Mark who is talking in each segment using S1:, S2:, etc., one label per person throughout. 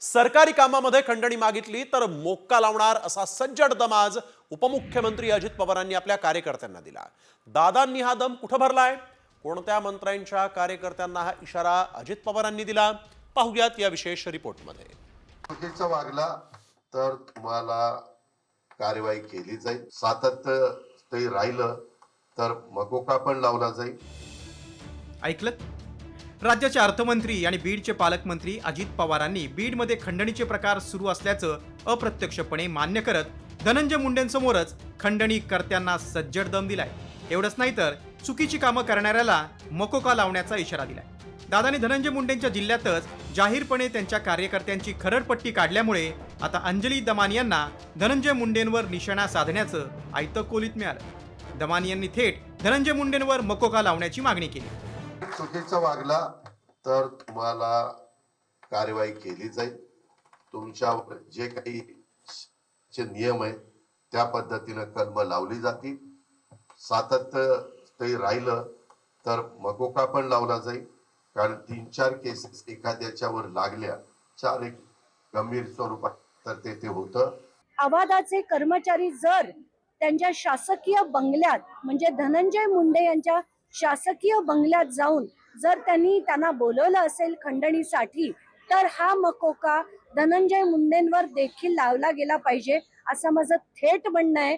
S1: सरकारी कामामध्ये खंडणी मागितली तर मोक्का लावणार असा सज्जड दम आज उपमुख्यमंत्री अजित पवारांनी आपल्या कार्यकर्त्यांना दिला। दादांनी हा दम कुठे भरलाय, कोणत्या मंत्र्यांच्या कार्यकर्त्यांना हा इशारा अजित पवारांनी दिला, पाहूयात या विशेष रिपोर्टमध्ये।
S2: चुकीचं वागला तर तुम्हाला कारवाई केली जाईल, सातत्य ते राहिलं तर मकोका पण लावला जाईल।
S3: ऐकलत? राज्याचे अर्थमंत्री आणि बीडचे पालकमंत्री अजित पवारांनी बीडमध्ये खंडणीचे प्रकार सुरू असल्याचं अप्रत्यक्षपणे मान्य करत धनंजय मुंडेंसमोरच खंडणीकर्त्यांना सज्जड दम दिलाय। एवढंच नाही तर चुकीची कामं करणाऱ्याला मकोका लावण्याचा इशारा दिलाय। दादांनी धनंजय मुंडेंच्या जिल्ह्यातच जाहीरपणे त्यांच्या कार्यकर्त्यांची खरडपट्टी काढल्यामुळे आता अंजली दमानी यांना धनंजय मुंडेंवर निशाणा साधण्याचं आयतं कोलीत मिळालं। दमानी यांनी थेट धनंजय मुंडेंवर मकोका लावण्याची मागणी केली।
S2: चुकीचं वागला तर तुम्हाला कारवाई केली जाईल, तुमच्यावर जे काही नियम आहेत त्या पद्धतीने कलम लावली जातील, सातत्य ते राहिलं तर मकोका पण लावला जाईल। कारण 3-4 केसेस एखाद्याच्यावर लागल्या, 4 एक गंभीर स्वरूपात तर ते होतं।
S4: आवादाचे कर्मचारी जर त्यांच्या शासकीय बंगल्यात म्हणजे धनंजय मुंडे यांच्या शासकीय बंगल्यात जाऊन जर त्यांना बोलवलं असेल खंडणीसाठी, तर हा मकोका धनंजय मुंडेंवर देखील लावला गेला पाहिजे असं माझं थेट म्हणणं आहे।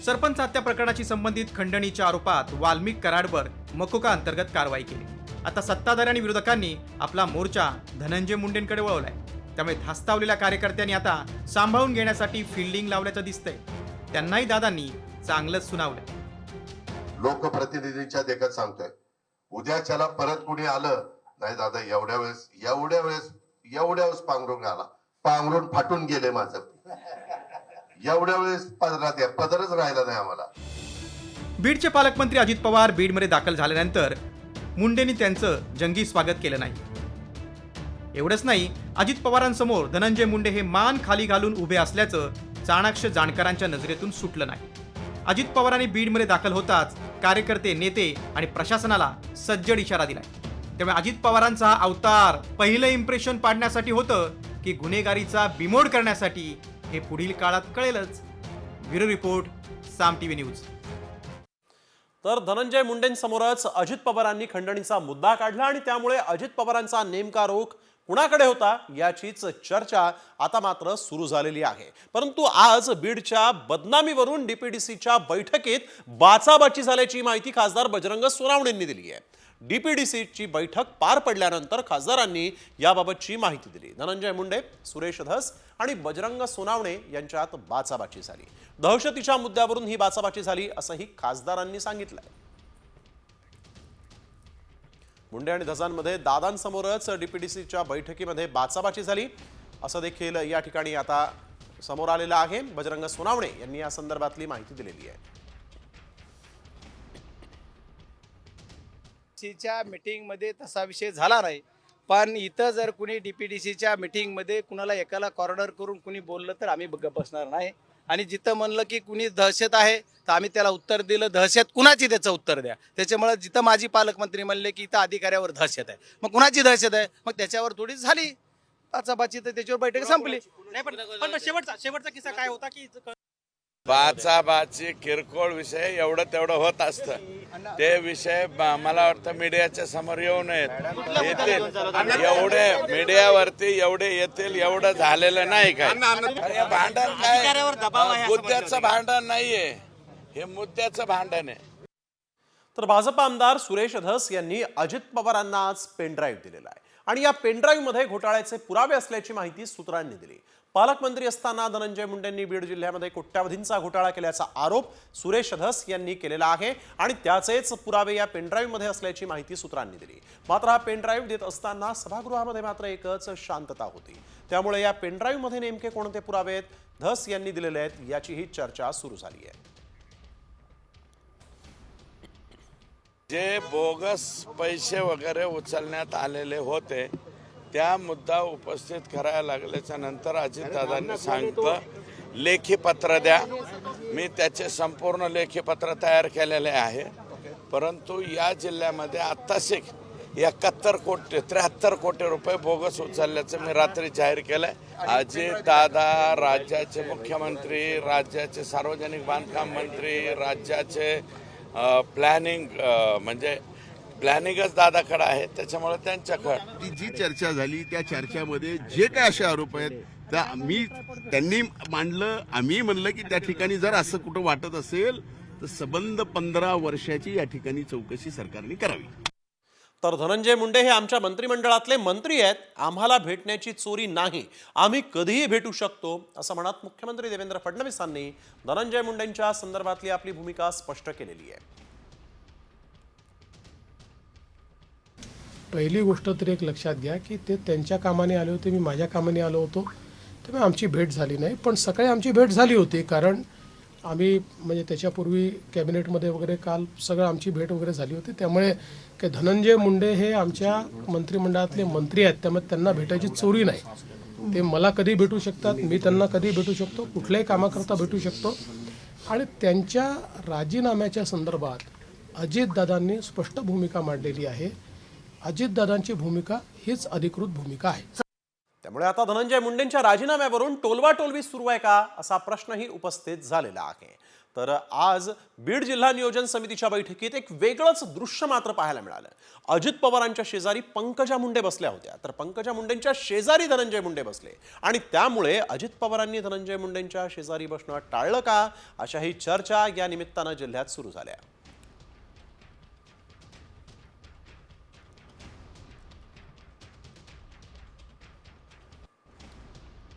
S3: सरपंच हत्या प्रकरणाशी संबंधित खंडणीच्या आरोपात वाल्मिक कराडवर मकोका अंतर्गत कारवाई केली। आता सत्ताधारी आणि विरोधकांनी आपला मोर्चा धनंजय मुंडेंकडे वळवलाय, त्यामुळे धास्तावलेल्या कार्यकर्त्यांनी आता सांभाळून घेण्यासाठी फिल्डिंग लावल्याचं दिसतंय। त्यांनाही दादांनी चांगलंच सुनावलंय।
S2: लोकप्रतिनिधींच्या देखत सांगतोय, उद्याच्याला परत कुणी आलं नाही दादा, एवढ्या वेळेस पांघरून आला, पांघरून फाटून गेले माझं, एवढ्या वेळेस पदरच राहिला नाही आम्हाला।
S3: बीडचे पालकमंत्री अजित पवार बीडमध्ये दाखल झाल्यानंतर मुंडेंनी त्यांचं जंगी स्वागत केलं नाही। एवढंच नाही, अजित पवारांसमोर धनंजय मुंडे हे मान खाली घालून उभे असल्याचं चाणाक्ष जाणकारांच्या नजरेतून सुटलं नाही। अजित पवारांनी बीडमध्ये दाखल होताच कार्यकर्ते, नेते आणि प्रशासनाला सज्जड इशारा दिलाय। त्यामुळे अजित पवारांचा हा अवतार पहिलं इम्प्रेशन पाडण्यासाठी होतं की गुन्हेगारीचा बिमोड करण्यासाठी, हे पुढील काळात कळेलच। ब्युरो रिपोर्ट, साम टीव्ही न्यूज।
S1: तर धनंजय मुंडेंसमोरच अजित पवारांनी खंडणीचा मुद्दा काढला आणि त्यामुळे अजित पवारांचा नेमका रोख कुणाकडे होता याचीच चर्चा आता मात्र सुरू झालेली आहे। परंतु आज बीडच्या बदनामीवरून डीपीडीसीच्या बैठकीत बाचाबाची झाल्याची माहिती खासदार बजरंग सोनावणेंनी दिली आहे। डीपीडीसीची बैठक पार पडल्यानंतर खासदारांनी याबाबतची माहिती दिली। धनंजय मुंडे, सुरेश धस आणि बजरंग सोनावणे यांच्यात बाचाबाची झाली। दहशतीच्या मुद्द्यावरून ही बाचाबाची झाली असंही खासदारांनी सांगितलंय। मुंडे आणि धसांमध्ये दादांसमोरच डीपीडीसीच्या बैठकीमध्ये बाचाबाची झाली असं देखील या ठिकाणी आता समोर आलेलं आहे। बजरंग सोनावणे यांनी या संदर्भातली माहिती दिलेली आहे।
S5: च्या मीटिंग मध्ये तसा विषय झाला नाही, पण इथं जर कुणी डीपीडीसीच्या मीटिंग मध्ये कुणाला एकाला कॉर्नर करून कुणी बोललं तर आम्ही बसणार नाही। आणि जिथं म्हणलं की कुणी दहशत आहे तर आम्ही त्याला उत्तर दिलं, दहशत कुणाची त्याचं उत्तर द्या। त्याच्यामुळे जिथं माजी पालकमंत्री म्हणले की इथं अधिकाऱ्यावर दहशत आहे, मग कुणाची दहशत आहे, मग त्याच्यावर थोडी झाली बाचाबाची, तर त्याच्यावर बैठक संपली।
S6: नाही पण शेवटचा किस्सा काय होता की
S7: बाचाबाची किरकोळ विषय एवढं तेवढं होत असतं, ते विषय मला वाटतं मीडियाच्या समोर येऊ नयेत, येतील एवढे मीडियावरती एवढे येतील एवढं झालेलं नाही। काय भांडण काय मुद्द्याचं भांडण नाहीये, हे मुद्द्याचं भांडण आहे।
S1: तर भाजप आमदार सुरेश धस यांनी अजित पवारांना आज पेनड्राईव्ह दिलेला आहे आणि या पेनड्राईव्ह मध्ये घोटाळ्याचे पुरावे असल्याची माहिती सूत्रांनी दिली। पालकमंत्री असताना धनंजय मुंडेंनी बीड जिल्ह्यामध्ये कोट्यावधींचा घोटाळा केल्याचा आरोप सुरेश धस यांनी केलेला आहे आणि त्याचेच पुरावे या पेनड्राईव्ह मध्ये असल्याची माहिती सूत्रांनी दिली। मात्र हा पेनड्राईव्ह देत असताना सभागृहामध्ये मात्र एकच शांतता होती, त्यामुळे या पेनड्राईव्ह मध्ये नेमके कोणते पुरावे धस यांनी दिलेले आहेत याची ही चर्चा सुरू झाली आहे।
S7: जे बोगस पैसे वगैरे उचलण्यात आलेले होते त्या मुद्दा उपस्थित करायला लागल्याच्या नंतर अजितदादांनी सांगितलं लेखी पत्र द्या। मी त्याचे संपूर्ण लेखी पत्र तयार केलेले आहे, परंतु या जिल्ह्यामध्ये आत्ताच 73 कोटी रुपये बोगस उचलल्याचं मी रात्री जाहीर केलंय. अजित दादा राज्याचे मुख्यमंत्री, राज्याचे सार्वजनिक बांधकाम मंत्री, राज्याचे प्लॅनिंग म्हणजे प्लॅनिंगच दादाकडे आहे, त्याच्यामुळे त्यांच्याकडे
S8: ती जी चर्चा झाली त्या चर्चामध्ये जे काय असे आरोप आहेत त्या त्यांनी मांडलं, आम्ही म्हणलं की त्या ठिकाणी जर असं कुठं वाटत असेल तर सबंध 15 वर्षाची या ठिकाणी चौकशी सरकारने करावी.
S1: तर धनंजय मुंडे हे आमच्या मंत्रिमंडळातले मंत्री आहेत, आम्हाला भेटण्याची चोरी नाही, आम्ही कधीही भेटू शकतो असं म्हणत मुख्यमंत्री देवेंद्र फडणवीसांनी धनंजय मुंडेंच्या संदर्भातली आपली भूमिका स्पष्ट केलेली आहे.
S9: पहिली गोष्ट तर एक लक्षात घ्या की ते त्यांच्या कामाने आले होते, मी माझ्या कामाने आलो होतो, त्यामुळे आमची भेट झाली नाही. पण सकाळी आमची भेट झाली होती, कारण आम्ही म्हणजे त्याच्यापूर्वी कॅबिनेटमध्ये वगैरे काल सगळं आमची भेट वगैरे झाली होती. त्यामुळे की धनंजय मुंडे हे आमच्या मंत्रिमंडळातले मंत्री आहेत, त्यामुळे त्यांना भेटायची चोरी नाही. ते मला कधी भेटू शकतात, मी त्यांना कधी भेटू शकतो, कुठल्याही कामाकरता भेटू शकतो. आणि त्यांच्या राजीनाम्याच्या संदर्भात अजितदादांनी स्पष्ट भूमिका मांडलेली आहे. अजितदादांची भूमिका हीच अधिकृत भूमिका आहे.
S1: त्यामुळे आता धनंजय मुंडेंच्या राजीनाम्यावरून टोलवाटोलवी सुरू आहे का असा प्रश्नही उपस्थित झालेला आहे. तर आज बीड जिल्हा नियोजन समितीच्या बैठकीत एक वेगळंच दृश्य मात्र पाहायला मिळालं. अजित पवारांच्या शेजारी पंकजा मुंडे बसल्या होत्या, तर पंकजा मुंडेंच्या शेजारी धनंजय मुंडे बसले आणि त्यामुळे अजित पवारांनी धनंजय मुंडेंच्या शेजारी बसणं टाळलं का अशाही चर्चा या निमित्तानं जिल्ह्यात सुरू झाल्या.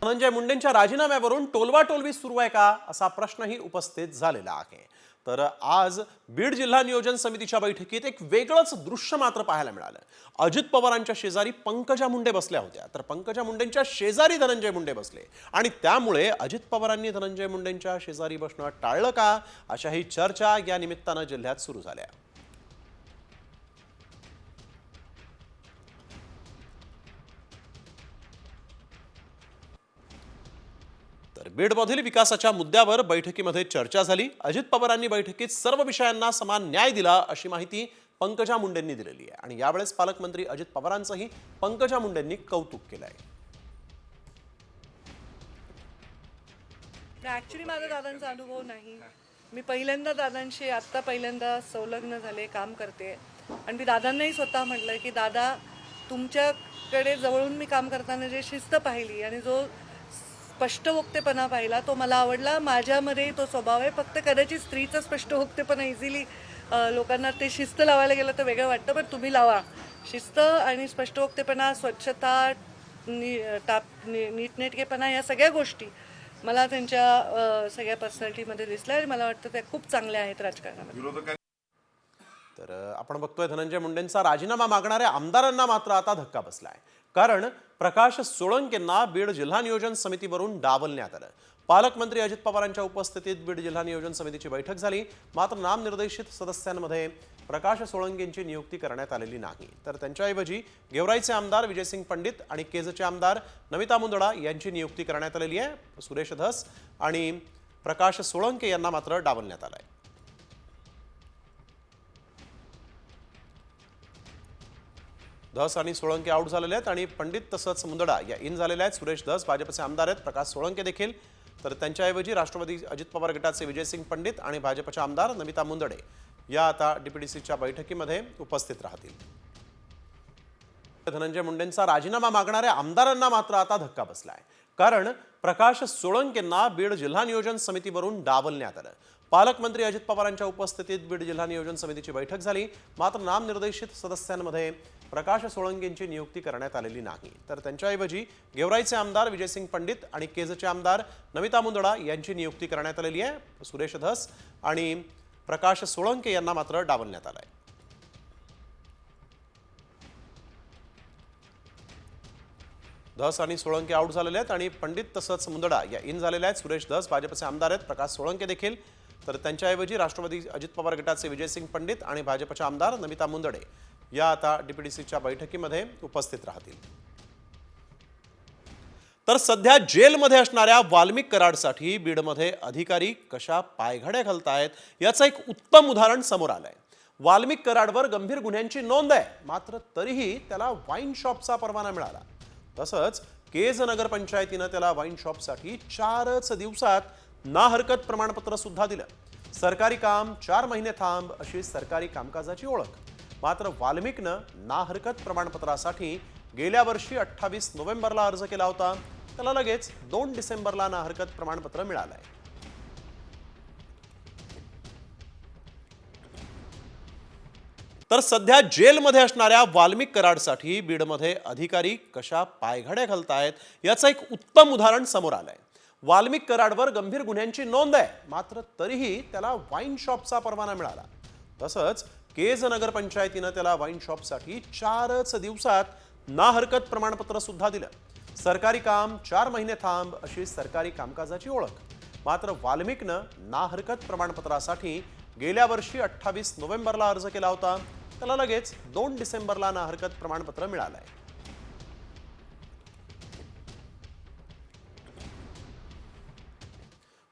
S1: धनंजय मुंडेंच्या राजीनाम्यावरून टोलवाटोलवी सुरू आहे का असा प्रश्नही उपस्थित झालेला आहे. तर आज बीड जिल्हा नियोजन समितीच्या बैठकीत एक वेगळंच दृश्य मात्र पाहायला मिळालं. अजित पवारांच्या शेजारी पंकजा मुंडे बसल्या होत्या, तर पंकजा मुंडेंच्या शेजारी धनंजय मुंडे बसले आणि त्यामुळे अजित पवारांनी धनंजय मुंडेंच्या शेजारी बसणं टाळलं का अशाही चर्चा या निमित्तानं जिल्ह्यात सुरू झाल्या. तर बीडमधील विकासाच्या मुद्द्यावर बैठकीमध्ये चर्चा झाली. अजित पवारांनी बैठकीत सर्व विषयांना समान न्याय दिला अशी माहिती पंकजा मुंडेंनी दिलेली आहे आणि यावेळेस पालकमंत्री अजित पवारांचंही पंकजा मुंडेंनी कौतुक केलं आहे.
S10: ॲक्च्युली माझा दादांचा अनुभव नाही. मी पहिल्यांदा दादांशी आत्ता पहिल्यांदा संलग्न झाले, काम करते आणि मी दादांनाही स्वतः म्हटलं की दादा तुमच्याकडे जवळून मी काम करताना जे शिस्त पाहिली आणि जो स्पष्टवक्तेपणा पाहिला तो मला आवडला. माझ्यामध्ये तो स्वभाव आहे. फक्त कदाचित स्त्रीचा स्पष्टवक्तेपणा इझिली लोकांना ते शिस्त लावायला गेलं तर वेगळं वाटतं, पण तुम्ही लावा शिस्त आणि स्पष्टवक्तेपणा, स्वच्छता, नीटनेटकेपणा, या सगळ्या गोष्टी मला त्यांच्या सगळ्या पर्सनॅलिटीमध्ये दिसल्या आणि मला वाटतं त्या खूप चांगल्या आहेत राजकारणामध्ये.
S1: तर आपण बघतोय धनंजय मुंडेंचा राजीनामा मागणाऱ्या आमदारांना मात्र आता धक्का बसलाय. कारण प्रकाश सोळंकेंना बीड जिल्हा नियोजन समितीवरून डावलण्यात आलं. पालकमंत्री अजित पवारांच्या उपस्थितीत बीड जिल्हा नियोजन समितीची बैठक झाली, मात्र नामनिर्देशित सदस्यांमध्ये प्रकाश सोळंकेंची नियुक्ती करण्यात आलेली नाही. तर त्यांच्याऐवजी गेवराईचे आमदार विजयसिंग पंडित आणि केजचे आमदार नमिता मुंदडा यांची नियुक्ती करण्यात आलेली आहे. सुरेश धस आणि प्रकाश सोळंके यांना मात्र डावलण्यात आलंय. धस आणि सोळंके आऊट झालेले आहेत आणि पंडित तसंच मुंदडा या इन झालेल्या आहेत. सुरेश धस भाजपचे आमदार आहेत, प्रकाश सोळंके देखील. तर त्यांच्याऐवजी राष्ट्रवादी अजित पवार गटाचे विजयसिंग पंडित आणि भाजपचे आमदार नमिता मुंदडे या आता डीपीडीसीच्या बैठकीमध्ये उपस्थित राहतील. धनंजय मुंडेंचा राजीनामा मागणाऱ्या आमदारांना मात्र आता धक्का बसलाय. कारण प्रकाश सोळंकेंना बीड जिल्हा नियोजन समितीवरून डावलण्यात आलं. पालकमंत्री अजित पवारांच्या उपस्थितीत बीड जिल्हा नियोजन समितीची बैठक झाली, मात्र नामनिर्देशित सदस्यांमध्ये प्रकाश सोळंकेंची नियुक्ती करण्यात आलेली नाही. तर त्यांच्याऐवजी गेवराईचे आमदार विजयसिंग पंडित आणि केजचे आमदार नमिता मुंदडा यांची नियुक्ती करण्यात आलेली आहे. सुरेश धस आणि प्रकाश सोळंके यांना मात्र डावलण्यात आलंय. धस आणि सोळंके आऊट झालेले आहेत आणि पंडित तसंच मुंदडा या इन झालेल्या आहेत. सुरेश धस भाजपचे आमदार आहेत, प्रकाश सोळंके देखील. तर त्यांच्याऐवजी राष्ट्रवादी अजित पवार गटाचे विजयसिंग पंडित आणि भाजपचे आमदार नमिता मुंदडे या आता डीपीडीसीच्या बैठकीमध्ये उपस्थित राहतील. तर सध्या जेलमध्ये असणाऱ्या वाल्मिक कराडसाठी बीडमध्ये अधिकारी कशा पायघड्या घालतायत याचं एक उत्तम उदाहरण समोर आलंय. वाल्मिक कराडवर गंभीर गुन्ह्यांची नोंद आहे, मात्र तरीही त्याला वाईन शॉपचा परवाना मिळाला. तसंच केज नगरपंचायतीनं त्याला वाईन शॉपसाठी 4च दिवसात ना हरकत प्रमाणपत्र सुद्धा दिलं. सरकारी काम 4 महिने थांब अशी सरकारी कामकाजाची ओळख. मात्र वाल्मिकनं ना हरकत प्रमाणपत्रासाठी गेल्या वर्षी 28 नोव्हेंबरला अर्ज केला होता. त्याला लगेच 2 डिसेंबरला ना हरकत प्रमाणपत्र मिळालंय. तर सध्या जेलमध्ये असणाऱ्या वाल्मिक कराडसाठी बीडमध्ये अधिकारी कशा पायघड्या घालतायत याचं एक उत्तम उदाहरण समोर आलंय. वाल्मिक कराडवर गंभीर गुन्ह्यांची नोंद आहे, मात्र तरीही त्याला वाईन शॉपचा परवाना मिळाला. तसंच केज नगरपंचायतीनं त्याला वाईन शॉपसाठी 4च दिवसात ना हरकत प्रमाणपत्र सुद्धा दिलं. सरकारी काम 4 महिने थांब अशी सरकारी कामकाजाची ओळख. मात्र वाल्मिकनं ना हरकत प्रमाणपत्रासाठी गेल्या वर्षी 28 नोव्हेंबरला अर्ज केला होता. त्याला लगेच 2 डिसेंबरला ना हरकत प्रमाणपत्र मिळालंय.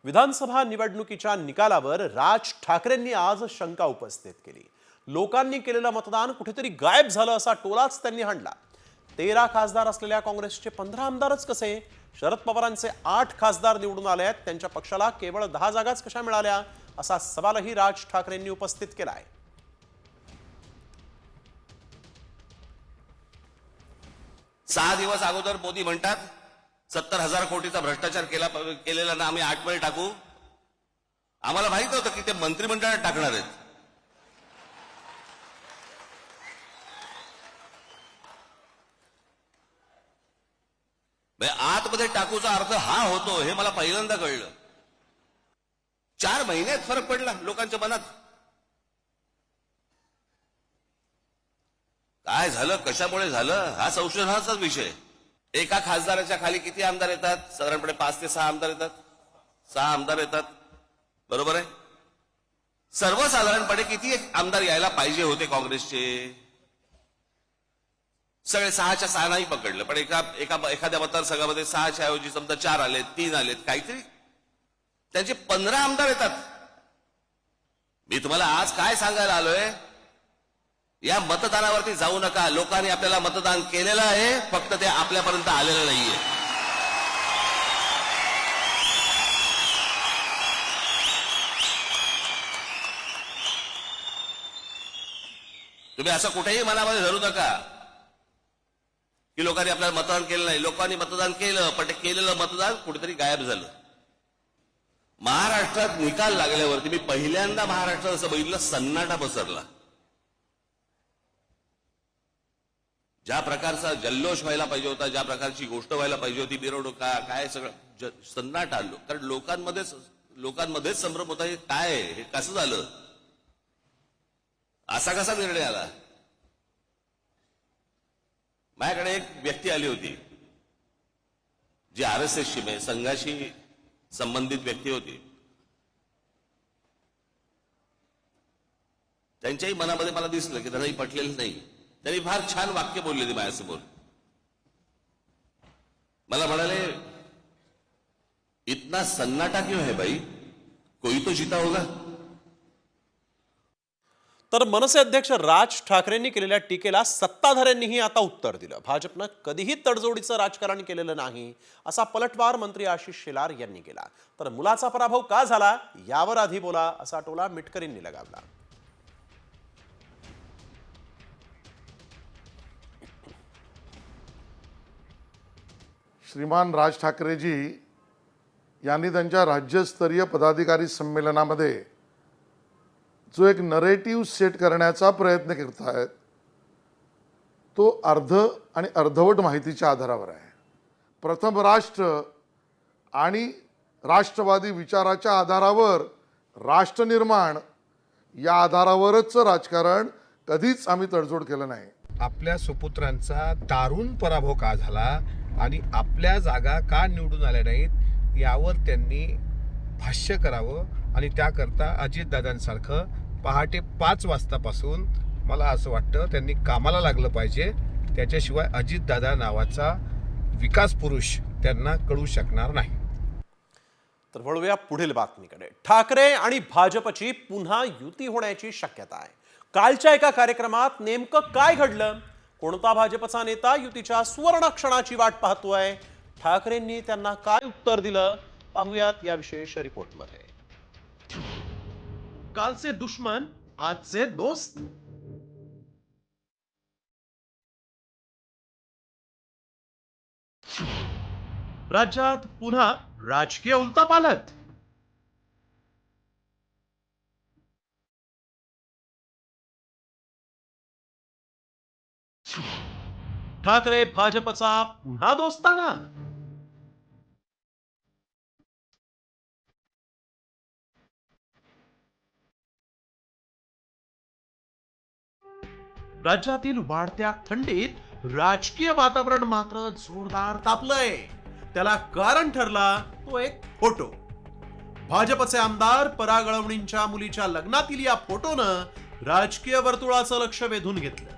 S1: विधानसभा निवडणुकीच्या निकालावर राज ठाकरेंनी आज शंका उपस्थित केली. लोकांनी केलेलं मतदान कुठेतरी गायब झालं असा टोलाच त्यांनी हाणला. 13 खासदार असलेल्या काँग्रेसचे 15 आमदारच कसे? शरद पवारांचे 8 खासदार निवडून आले आहेत, त्यांच्या पक्षाला केवळ 10 जागाच कशा मिळाल्या असा सवालही राज ठाकरेंनी उपस्थित केलाय.
S11: 6 दिवस अगोदर मोदी म्हणतात 70,000 कोटीचा भ्रष्टाचार केलेला ना आम्ही 8 मध्ये टाकू. आम्हाला माहित होतं की ते मंत्रिमंडळात टाकणार आहेत. आतमध्ये टाकूचा अर्थ हा होतो हे मला पहिल्यांदा कळलं. 4 महिन्यात फरक पडला लोकांच्या मनात. काय झालं, कशामुळे झालं हा संशोधनाचाच विषय. एका खासदाराच्या खाली किती आमदार येतात? साधारणपणे 5 ते 6 आमदार येतात. 6 आमदार येतात, बरोबर आहे. सर्वसाधारणपणे किती आमदार यायला पाहिजे होते काँग्रेसचे? सगळे 6च्या 6 नाही पकडलं, पण एखाद्या मतदारसंघामध्ये 6च्या ऐवजी समजा 4 आलेत, 3 आलेत, काहीतरी त्यांचे 15 आमदार येतात. मी तुम्हाला आज काय सांगायला आलोय, या मतदानावरती जाऊ नका. लोकांनी आपल्याला मतदान केलेलं आहे, फक्त ते आपल्यापर्यंत आलेलं नाहीये. तुम्ही असं कुठेही मनामध्ये धरू नका की लोकांनी आपल्याला मतदान केलं नाही. लोकांनी मतदान केलं, पण ते केलेलं मतदान कुठेतरी गायब झालं. महाराष्ट्रात निकाल लागल्यावरती मी पहिल्यांदा महाराष्ट्रात असं बघितलं, सन्नाटा पसरला. ज्या प्रकारचा जल्लोष व्हायला पाहिजे होता, ज्या प्रकारची गोष्ट व्हायला पाहिजे होती, मिरवणुका काय सगळं सन्नाट आलो. कारण लोकांमध्येच संभ्रम होता. हे काय, हे कसं झालं, असा कसा निर्णय आला? माझ्याकडे एक व्यक्ती आली होती जी RSSची म्हणजे संघाशी संबंधित व्यक्ती होती. त्यांच्याही मनामध्ये मला दिसलं की त्यांनाही पटलेलं नाही. त्यांनी फार छान वाक्य बोलले ते माझ्यासमोर. मला म्हणाले, इतना सन्नाटा क्यों है भाई, कोई तो जीता होगा.
S1: तर मनसे अध्यक्ष राज ठाकरेंनी केलेल्या टीकेला सत्ताधाऱ्यांनीही आता उत्तर दिलं. भाजपनं कधीही तडजोडीचं राजकारण केलेलं नाही असा पलटवार मंत्री आशिष शेलार यांनी केला. तर मुलाचा पराभव का झाला यावर आधी बोला असा टोला मिटकरींनी लगावला.
S12: श्रीमान राज ठाकरेजी यांनी त्यांच्या राज्यस्तरीय पदाधिकारी संमेलनामध्ये जो एक नरेटिव्ह सेट करण्याचा प्रयत्न करत आहेत तो अर्ध आणि अर्धवट माहितीच्या आधारावर आहे. प्रथम राष्ट्र आणि राष्ट्रवादी विचाराच्या आधारावर राष्ट्र निर्माण या आधारावरच राजकारण कधीच आम्ही तडजोड केलं नाही.
S13: आपल्या सुपुत्रांचा दारुण पराभव का झाला आणि आपल्या जागा का निवडून आल्या नाहीत यावर त्यांनी भाष्य करावं आणि त्याकरता अजितदादांसारखं पहाटे 5 वाजतापासून मला असं वाटतं त्यांनी कामाला लागलं पाहिजे. त्याच्याशिवाय अजितदादा नावाचा विकास पुरुष त्यांना कळू शकणार नाही.
S1: तर वळूया पुढील बातमीकडे. ठाकरे आणि भाजपची पुन्हा युती होण्याची शक्यता आहे. कालच्या एका कार्यक्रमात नेमकं काय घडलं, कोणता भाजपचा नेता युतीच्या सुवर्ण क्षणाची वाट पाहतोय, ठाकरेंनी त्यांना काय उत्तर दिलं, पाहूयात या विशेष रिपोर्टमध्ये. कालचे दुश्मन आजचे दोस्त. राज्यात पुन्हा राजकीय उलथापालथ. ठाकरे भाजपचा पुन्हा दोस्ताना. राज्यातील वाढत्या थंडीत राजकीय वातावरण मात्र जोरदार तापलंय. त्याला कारण ठरला तो एक फोटो. भाजपचे आमदार पराग अळवणींच्या मुलीच्या लग्नातील या फोटोनं राजकीय वर्तुळाचं लक्ष वेधून घेतलं.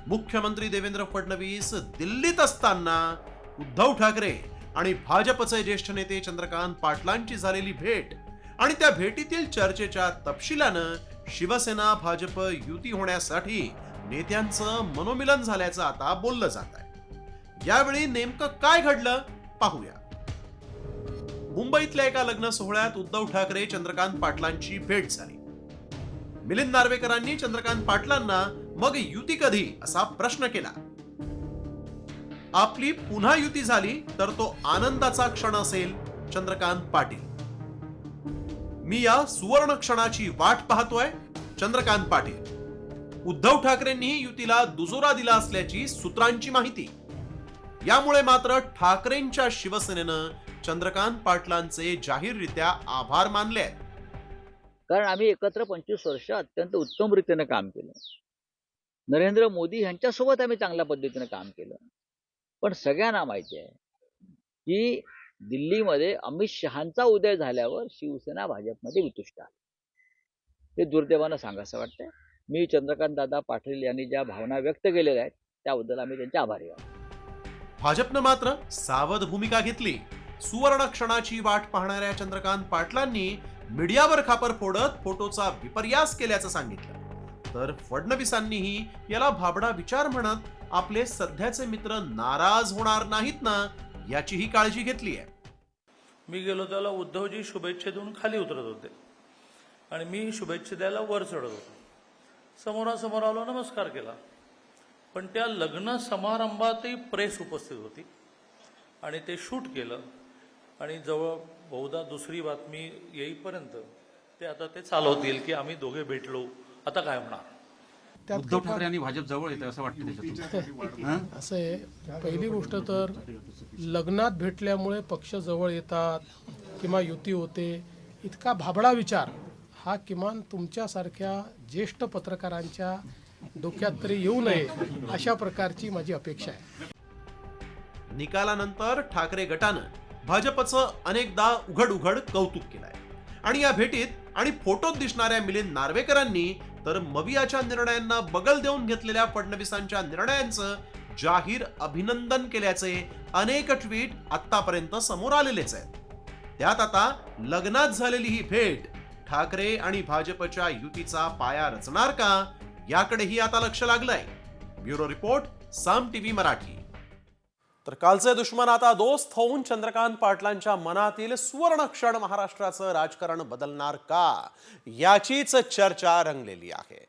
S1: मुख्यमंत्री देवेंद्र फडणवीस दिल्लीत असताना उद्धव ठाकरे आणि भाजपचे ज्येष्ठ नेते चंद्रकांत पाटलांची झालेली भेट आणि त्या भेटीतील चर्चेच्या तपशिलानं शिवसेना भाजप युती होण्यासाठी नेत्यांचं मनोमिलन झाल्याचं आता बोललं जात आहे. यावेळी नेमकं काय घडलं पाहूया. मुंबईतल्या एका लग्न सोहळ्यात उद्धव ठाकरे चंद्रकांत पाटलांची भेट झाली. मिलिंद नार्वेकरांनी चंद्रकांत पाटलांना मग युती कधी असा प्रश्न केला. आपली पुन्हा युती झाली तर तो आनंदाचा क्षण असेल, चंद्रकांत पाटील. मी या सुवर्ण क्षणाची वाट पाहतोय, चंद्रकांत पाटील. उद्धव ठाकरेंनीही युतीला दुजोरा दिला असल्याची सूत्रांची माहिती. यामुळे मात्र ठाकरेंच्या शिवसेनेनं चंद्रकांत पाटलांचे जाहीररित्या आभार मानले आहेत.
S14: कारण आम्ही एकत्र 25 वर्ष अत्यंत उत्तम रीतीने काम केलं. नरेंद्र मोदी यांच्यासोबत आम्ही चांगल्या पद्धतीने काम केलं. पण सगळ्यांना माहिती आहे की दिल्लीमध्ये अमित शहांचा उदय झाल्यावर शिवसेना भाजपमध्ये वितुष्ट आहे. ते दुर्दैवानं सांगायचं वाटतंय. मी चंद्रकांत दादा पाटील यांनी ज्या भावना व्यक्त केलेल्या आहेत त्याबद्दल आम्ही त्यांचे आभारी आहोत.
S1: भाजपनं मात्र सावध भूमिका घेतली. सुवर्ण क्षणाची वाट पाहणाऱ्या चंद्रकांत पाटलांनी मीडियावर खापर फोडत फोटोचा विपर्यास केल्याचं सांगितलं. तर फडणवीसांनीही याला भाबडा विचार म्हणत आपले सध्याचे मित्र नाराज होणार नाहीत ना याचीही काळजी घेतली आहे.
S15: मी गेलो त्याला उद्धवजी शुभेच्छा देऊन खाली उतरत होते आणि मी शुभेच्छा द्यायला वर चढत होतो. समोरासमोर आलो, नमस्कार केला. पण त्या लग्न समारंभातही प्रेस उपस्थित होती आणि ते शूट केलं आणि जवळ बहुधा दुसरी बातमी येईपर्यंत ते आता ते चालवतील की आम्ही दोघे भेटलो, आता काय होणार.
S6: उद्धव ठाकरे आणि भाजप जवळ येतं असं वाटतं त्याच्यातून.
S9: असं आहे, पहिली गोष्ट तर लग्नात भेटल्यामुळे पक्ष जवळ येतात किंवा युती होते, इतका भाबडा विचार हा किमान तुमच्यासारख्या ज्येष्ठ पत्रकारांच्या डोक्यात तरी येऊ नये अशा प्रकारची माझी अपेक्षा आहे.
S1: निकालानंतर ठाकरे गटानं भाजपचं अनेकदा उघड उघड कौतुक केलंय आणि या भेटीत आणि फोटोत दिसणाऱ्या मिलिंद नार्वेकरांनी तर मवियाच्या निर्णयांना बगल देऊन घेतलेल्या फडणवीसांच्या निर्णयांचं जाहीर अभिनंदन केल्याचे अनेक ट्विट आतापर्यंत समोर आलेलेच आहेत. त्यात आता लग्नात झालेली ही भेट ठाकरे आणि भाजपच्या युतीचा पाया रचणार का याकडेही आता लक्ष लागलंय. ब्युरो रिपोर्ट, साम टीव्ही मराठी. तर कालचे दुश्मन आता दोस्त होऊन चंद्रकांत पाटलांच्या मनातील सुवर्ण क्षण महाराष्ट्राचं राजकारण बदलणार का याचीच चर्चा रंगलेली आहे.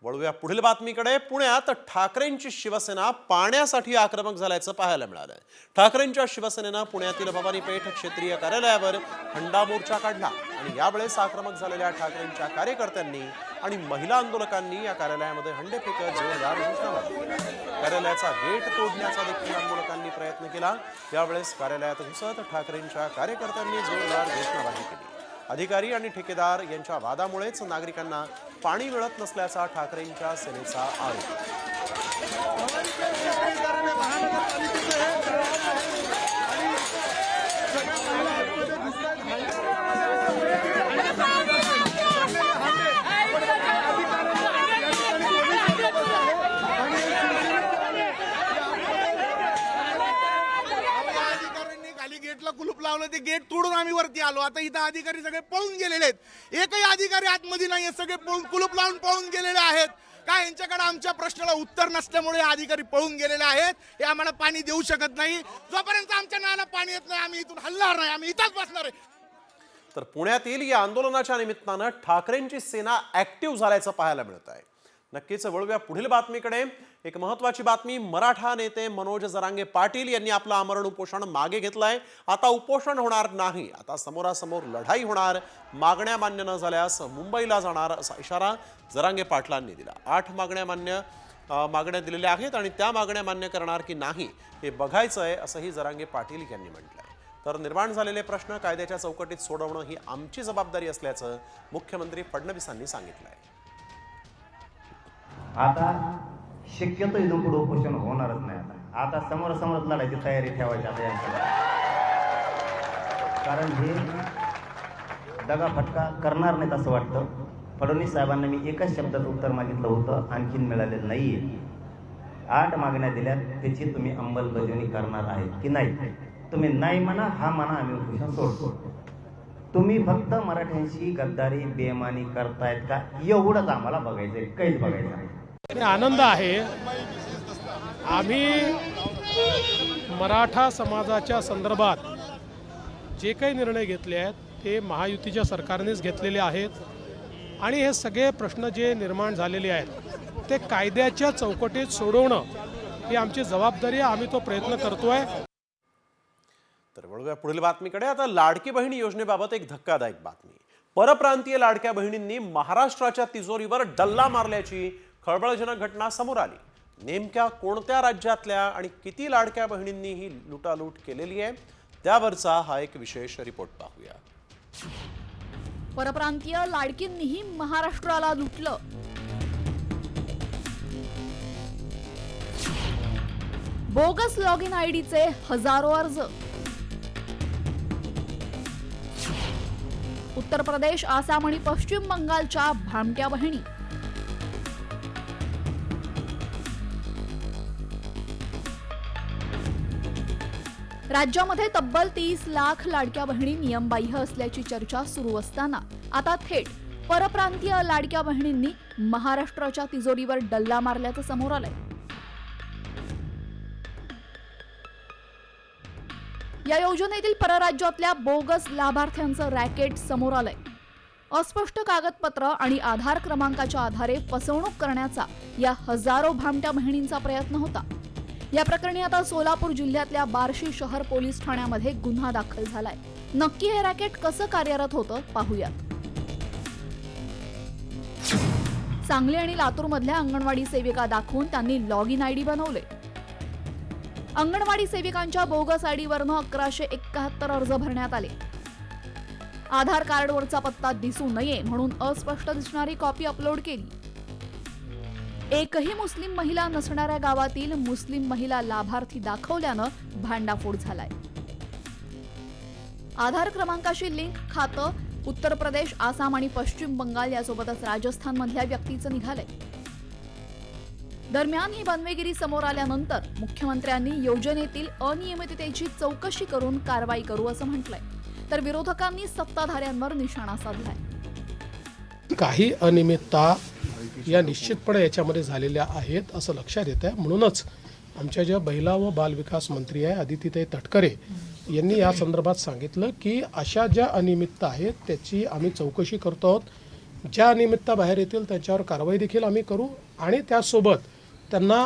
S1: वळूया पुढील बातमीकडे. पुण्यात ठाकरेंची शिवसेना पाण्यासाठी आक्रमक झाल्याचं पाहायला मिळालं. ठाकरेंच्या शिवसेनेनं पुण्यातील भवानी पेठ क्षेत्रीय कार्यालयावर हंडा मोर्चा काढला आणि यावेळेस आक्रमक झालेल्या ठाकरेंच्या कार्यकर्त्यांनी आणि महिला आंदोलकांनी या कार्यालयामध्ये हंडे फेकत जोरदार घोषणाबाजी. कार्यालयाचा गेट तोडण्याचा देखील आंदोलकांनी प्रयत्न केला. यावेळेस कार्यालयात घुसत ठाकरेंच्या कार्यकर्त्यांनी जोरदार घोषणाबाजी केली. अधिकारी आणि ठेकेदार यांच्या वादामुळेच नागरिकांना पाणी मिळत नसल्याचा ठाकरेंच्या सेनेचा आरोप.
S13: गेटला कुलूप लावलं, ते गेट तोडून आम्ही वरती आलो. आता इथं अधिकारी सगळे पळून गेलेले आहेत, एकही अधिकारी आतमध्ये नाही, सगळे पळून कुलूप लावून पळून गेलेले आहेत. काय यांच्याकडे आमच्या प्रश्नाला उत्तर नसल्यामुळे अधिकारी पळून गेलेले आहेत. हे आम्हाला पाणी देऊ शकत नाही. जोपर्यंत आमच्या नळाला पाणी येत नाही आम्ही इथून हलणार नाही, आम्ही इथंच बसणार आहे.
S1: तर पुण्यातील या आंदोलनाच्या निमित्तानं ठाकरेंची सेना ऍक्टिव्ह झाल्याचं पाहायला मिळत आहे. नक्कीच वळूया पुढील बातमीकडे. एक महत्वाची बातमी, मराठा नेते मनोज जरांगे पाटील यांनी आपलं आमरण उपोषण मागे घेतलंय. आता उपोषण होणार नाही, आता समोरासमोर लढाई होणार. मागण्या मान्य न झाल्यास मुंबईला जाणार असा इशारा जरांगे पाटलांनी दिला. 8 मागण्या दिलेल्या आहेत आणि त्या मागण्या मान्य करणार की नाही हे बघायचं आहे असंही जरांगे पाटील यांनी म्हटलंय. तर निर्माण झालेले प्रश्न कायद्याच्या चौकटीत सोडवणं ही आमची जबाबदारी असल्याचं मुख्यमंत्री फडणवीसांनी सांगितलंय.
S16: आता शक्यतो इथून पुढे उपोषण होणारच नाही. आता समोरासमोरच लढायची तयारी ठेवायची आता यांच्याकडे, कारण हे दगाफटका करणार नाहीत असं वाटतं. फडणवीस साहेबांना मी एकच शब्दात उत्तर मागितलं होतं, आणखीन मिळालेलं नाहीये. 8 मागण्या दिल्यात, त्याची तुम्ही अंमलबजावणी करणार आहे की नाही? तुम्ही नाही म्हणा, हा म्हणा, आम्ही उपोषण सोडतो. तुम्ही फक्त मराठ्यांशी गद्दारी बेमानी करतायत का एवढंच आम्हाला बघायचंय, काहीच बघायचं नाही.
S9: आनंद आहे, आम्ही मराठा समाजाच्या संदर्भात जे काही निर्णय घेतले आहेत ते महायुतीच्या सरकारनेच घेतलेले आहेत आणि हे सगळे प्रश्न जे निर्माण झालेले आहेत ते कायद्याच्या चौकटीत सोडवणं ही आमची जबाबदारी आहे. आम्ही तो प्रयत्न करतोय.
S1: तर वळूया पुढील बातमीकडे. आता लाडकी बहीण योजनेबाबत एक धक्कादायक बातमी. परप्रांतीय लाडक्या बहिणींनी महाराष्ट्राच्या तिजोरीवर डल्ला मारल्याची खळबळजनक घटना समोर आली. नेमक्या कोणत्या राज्यातल्या आणि किती लाडक्या बहिणींनी ही लुटालूट केलेली आहे त्यावरचा हा एक विशेष रिपोर्ट पाहूया.
S17: परप्रांतीय लाडकींनीही महाराष्ट्राला लुटलं. बोगस लॉग इन आयडीचे हजारो अर्ज. उत्तर प्रदेश, आसाम आणि पश्चिम बंगालच्या भामट्या बहिणी. राज्यामध्ये तब्बल 30 लाख लाडक्या बहिणी नियमबाह्य असल्याची चर्चा सुरू असताना आता थेट परप्रांतीय लाडक्या बहिणींनी महाराष्ट्राच्या तिजोरीवर डल्ला मारल्याचं समोर आलंय. या योजनेतील परराज्यातल्या बोगस लाभार्थ्यांचं रॅकेट समोर आलंय. अस्पष्ट कागदपत्र आणि आधार क्रमांकाच्या आधारे फसवणूक करण्याचा या हजारो भामट्या बहिणींचा प्रयत्न होता. या प्रकरणी आता सोलापूर जिल्ह्यातल्या बार्शी शहर पोलीस ठाण्यामध्ये गुन्हा दाखल झालाय. नक्की हे रॅकेट कसं कार्यरत होतं पाहूयात. सांगली आणि लातूर मधल्या अंगणवाडी सेविका दाखवून त्यांनी लॉग इन आयडी बनवले. अंगणवाडी सेविकांच्या बोगस आयडीवरनं 1171 अर्ज भरण्यात आले. आधार कार्डवरचा पत्ता दिसू नये म्हणून अस्पष्ट दिसणारी कॉपी अपलोड केली. एकही मुस्लिम महिला नसणाऱ्या गावातील मुस्लिम महिला लाभार्थी दाखवल्यानं भांडाफोड झालाय. आधार क्रमांकाशी लिंक खातं उत्तर प्रदेश, आसाम आणि पश्चिम बंगाल यासोबतच राजस्थान मधल्या व्यक्तीचं निघालंय. दरम्यान ही बनवेगिरी समोर आल्यानंतर मुख्यमंत्र्यांनी योजनेतील अनियमिततेची चौकशी करून कारवाई करू असं म्हटलंय. तर विरोधकांनी सत्ताधाऱ्यांवर निशाणा साधलाय.
S9: काही अनियमितता या निश्चितपणे याच्यामध्ये झालेल्या आहेत असं लक्षात येत आहे. म्हणूनच आमच्या ज्या महिला व बालविकास मंत्री आहे अदितीताई तटकरे यांनी या संदर्भात सांगितलं की अशा ज्या अनियमितता आहेत त्याची आम्ही चौकशी करतो आहोत. ज्या अनियमितता बाहेर येतील त्याच्यावर कारवाई देखील आम्ही करू आणि त्यासोबत त्यांना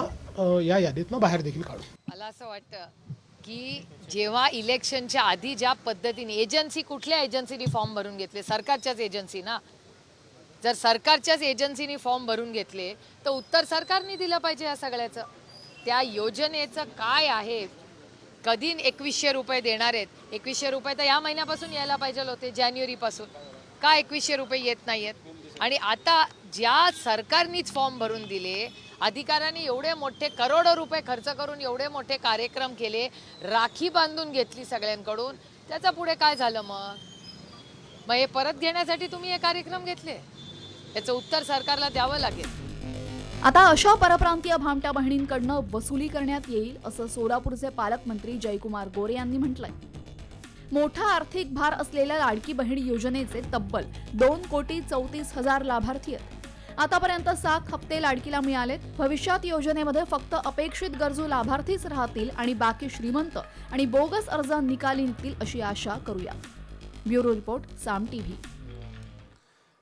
S9: या यादीतनं बाहेर देखील काढू.
S18: मला असं वाटतं की जेव्हा इलेक्शनच्या आधी ज्या पद्धतीने एजन्सी, कुठल्या एजन्सीनी फॉर्म भरून घेतले? सरकारच्याच एजन्सी ना. जर सरकारच्याच एजन्सीनी फॉर्म भरून घेतले तर उत्तर सरकारने दिलं पाहिजे या सगळ्याचं. त्या योजनेचं काय आहे, कधी 2100 रुपये देणार आहेत? 2100 रुपये तर या महिन्यापासून यायला पाहिजे होते, जानेवारीपासून. का 2100 रुपये येत नाही आहेत? आणि आता ज्या सरकारनीच फॉर्म भरून दिले, अधिकाऱ्यांनी एवढे मोठे करोडो रुपये खर्च करून एवढे मोठे कार्यक्रम केले, राखी बांधून घेतली सगळ्यांकडून, त्याचा पुढे काय झालं? मग हे परत घेण्यासाठी तुम्ही हे कार्यक्रम घेतले, याचं उत्तर सरकारला द्यावं लागेल.
S17: आता अशा परप्रांतीय भामट्या बहिणींकडनं वसुली करण्यात येईल असं सोलापूरचे पालकमंत्री जयकुमार गोरे यांनी म्हटलंय. मोठा आर्थिक भार असलेल्या लाडकी बहीण योजनेचे तब्बल 2,34,00,000 लाभार्थी आहेत। आतापर्यंत 7 हप्ते लाडकीला मिळालेत। भविष्यात योजनेमध्ये फक्त अपेक्षित गरजू लाभार्थीच राहतील आणि बाकी श्रीमंत आणि बोगस अर्ज निकाली निघतील अशी आशा करूया। ब्युरो रिपोर्ट, साम टीव्ही।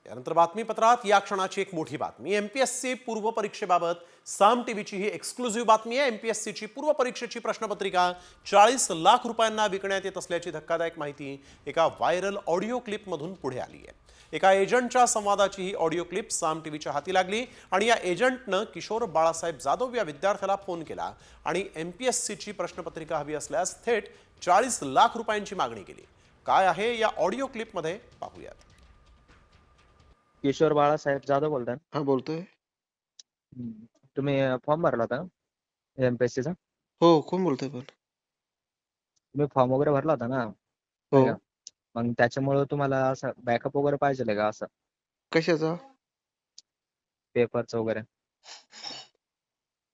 S1: यानंतर बातमीपत्रात या क्षणाची एक मोठी बातमी। एमपीएससी पूर्व परीक्षेबाबत साम टीव्हीची ही एक्सक्लुझिव्ह बातमी आहे। एमपीएससीची पूर्व परीक्षेची प्रश्नपत्रिका 40 लाख रुपयांना विकण्यात येत असल्याची धक्कादायक माहिती एका व्हायरल ऑडिओ क्लिपमधून पुढे आली आहे। एका एजंटच्या संवादाची ही ऑडिओ क्लिप साम टीव्हीच्या हाती लागली आणि या एजंटनं किशोर बाळासाहेब जाधव या विद्यार्थ्याला फोन केला आणि एमपीएससीची प्रश्नपत्रिका हवी असल्यास थेट 40 लाख रुपयांची मागणी केली। काय आहे या ऑडिओ क्लिपमध्ये पाहूयात।
S19: किशोर बाळासाहेब जाधव बोलताय?
S13: हा, बोलतोय।
S19: तुम्ही फॉर्म भरला होता एमपीएससीचा?
S13: हो, कोण बोलतोय पण?
S19: तुम्ही फॉर्म वगैरे भरला होता ना?
S13: हो।
S19: मग त्याच्यामुळे तुम्हाला असं बॅकअप वगैरे पाहिजे का? असं
S13: कशाचा?
S19: पेपरचं वगैरे?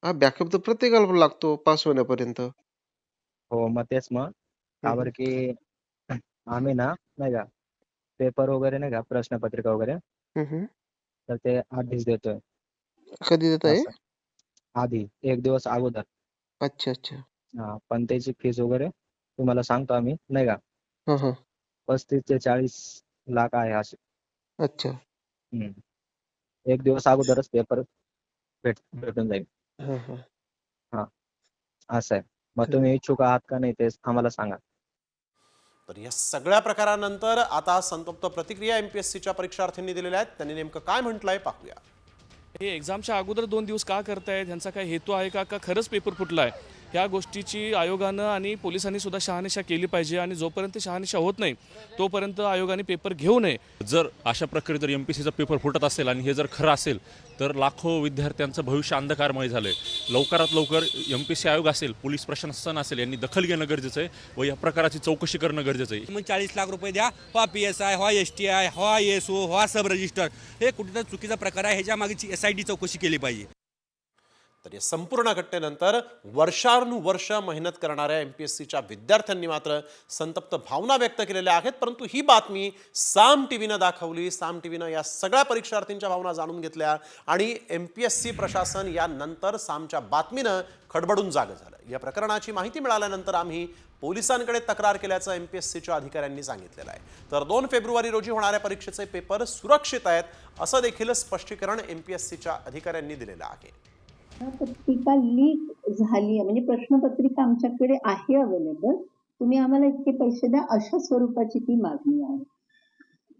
S13: हा, बॅकअप तर प्रत्येकाला लागतो पास होण्यापर्यंत।
S19: हो, मग तेच मग का बरं की आम्ही ना नाही का पेपर वगैरे नाही का प्रश्नपत्रिका वगैरे तर ते आधीच देतोय।
S13: कधी देत आहे?
S19: आधी 1 दिवस अगोदर।
S13: अच्छा अच्छा।
S19: हा, पण त्याची फीस वगैरे तुम्हाला सांगतो आम्ही नाही का, 35 ते 40 लाख आहे असे।
S13: अच्छा।
S19: 1 दिवस अगोदरच पेपर भेटून जाईल। हा, असं आहे। मग तुम्ही इच्छुक आहात का नाही ते आम्हाला सांगा।
S1: तर या सगळ्या प्रकारानंतर आता संतप्त प्रतिक्रिया एमपीएससीच्या परीक्षार्थींनी दिलेल्या आहेत। त्यांनी नेमकं काय म्हटलंय पाहूया।
S20: हे एक्झामच्या अगोदर 2 दिवस का करतायत? ह्यांचा काय हेतू आहे का खरंच पेपर फुटला आहे? ह्या गोष्टीची आयोगानं आणि पोलिसांनी सुद्धा शहानिशा केली पाहिजे आणि जोपर्यंत शहानिशा होत नाही तोपर्यंत आयोगाने पेपर घेऊ नये।
S6: जर अशा प्रकारे जर एमपीएससीचा पेपर फुटत असेल आणि हे जर खरं असेल तर लाखो विद्यार्थ्यांचं भविष्य अंधकारमय झालंय। लवकरात लवकर एमपीएससी आयोग असेल, पोलीस प्रशासन असेल यांनी दखल घेणं गरजेचं आहे व या प्रकाराची चौकशी करणं गरजेचं आहे।
S21: मग 40 लाख रुपये द्या, हा PSI, हा STI, हा ESO, हा सब रजिस्टर, हे कुठेतरी चुकीचा प्रकार आहे। ह्याच्या मागची SIT चौकशी केली पाहिजे।
S1: तर या संपूर्ण घटनेनंतर वर्षानुवर्ष मेहनत करणाऱ्या एमपीएससीच्या विद्यार्थ्यांनी मात्र संतप्त भावना व्यक्त केलेल्या आहेत। परंतु ही बातमी साम टीव्हीनं दाखवली। साम टीव्हीनं या सगळ्या परीक्षार्थींच्या भावना जाणून घेतल्या आणि एमपीएससी प्रशासन यानंतर सामच्या बातमीनं खडबडून जागं झालं। या प्रकरणाची माहिती मिळाल्यानंतर आम्ही पोलिसांकडे तक्रार केल्याचं एमपीएससीच्या अधिकाऱ्यांनी सांगितलेलं आहे। तर 2 फेब्रुवारी रोजी होणाऱ्या परीक्षेचे पेपर सुरक्षित आहेत असं देखील स्पष्टीकरण एमपीएससीच्या अधिकाऱ्यांनी दिलेलं आहे।
S22: पत्रिका लीक झाली आहे म्हणजे प्रश्नपत्रिका आमच्याकडे आहे अवेलेबल, तुम्ही आम्हाला इतके पैसे द्या अशा स्वरूपाची ती मागणी आहे।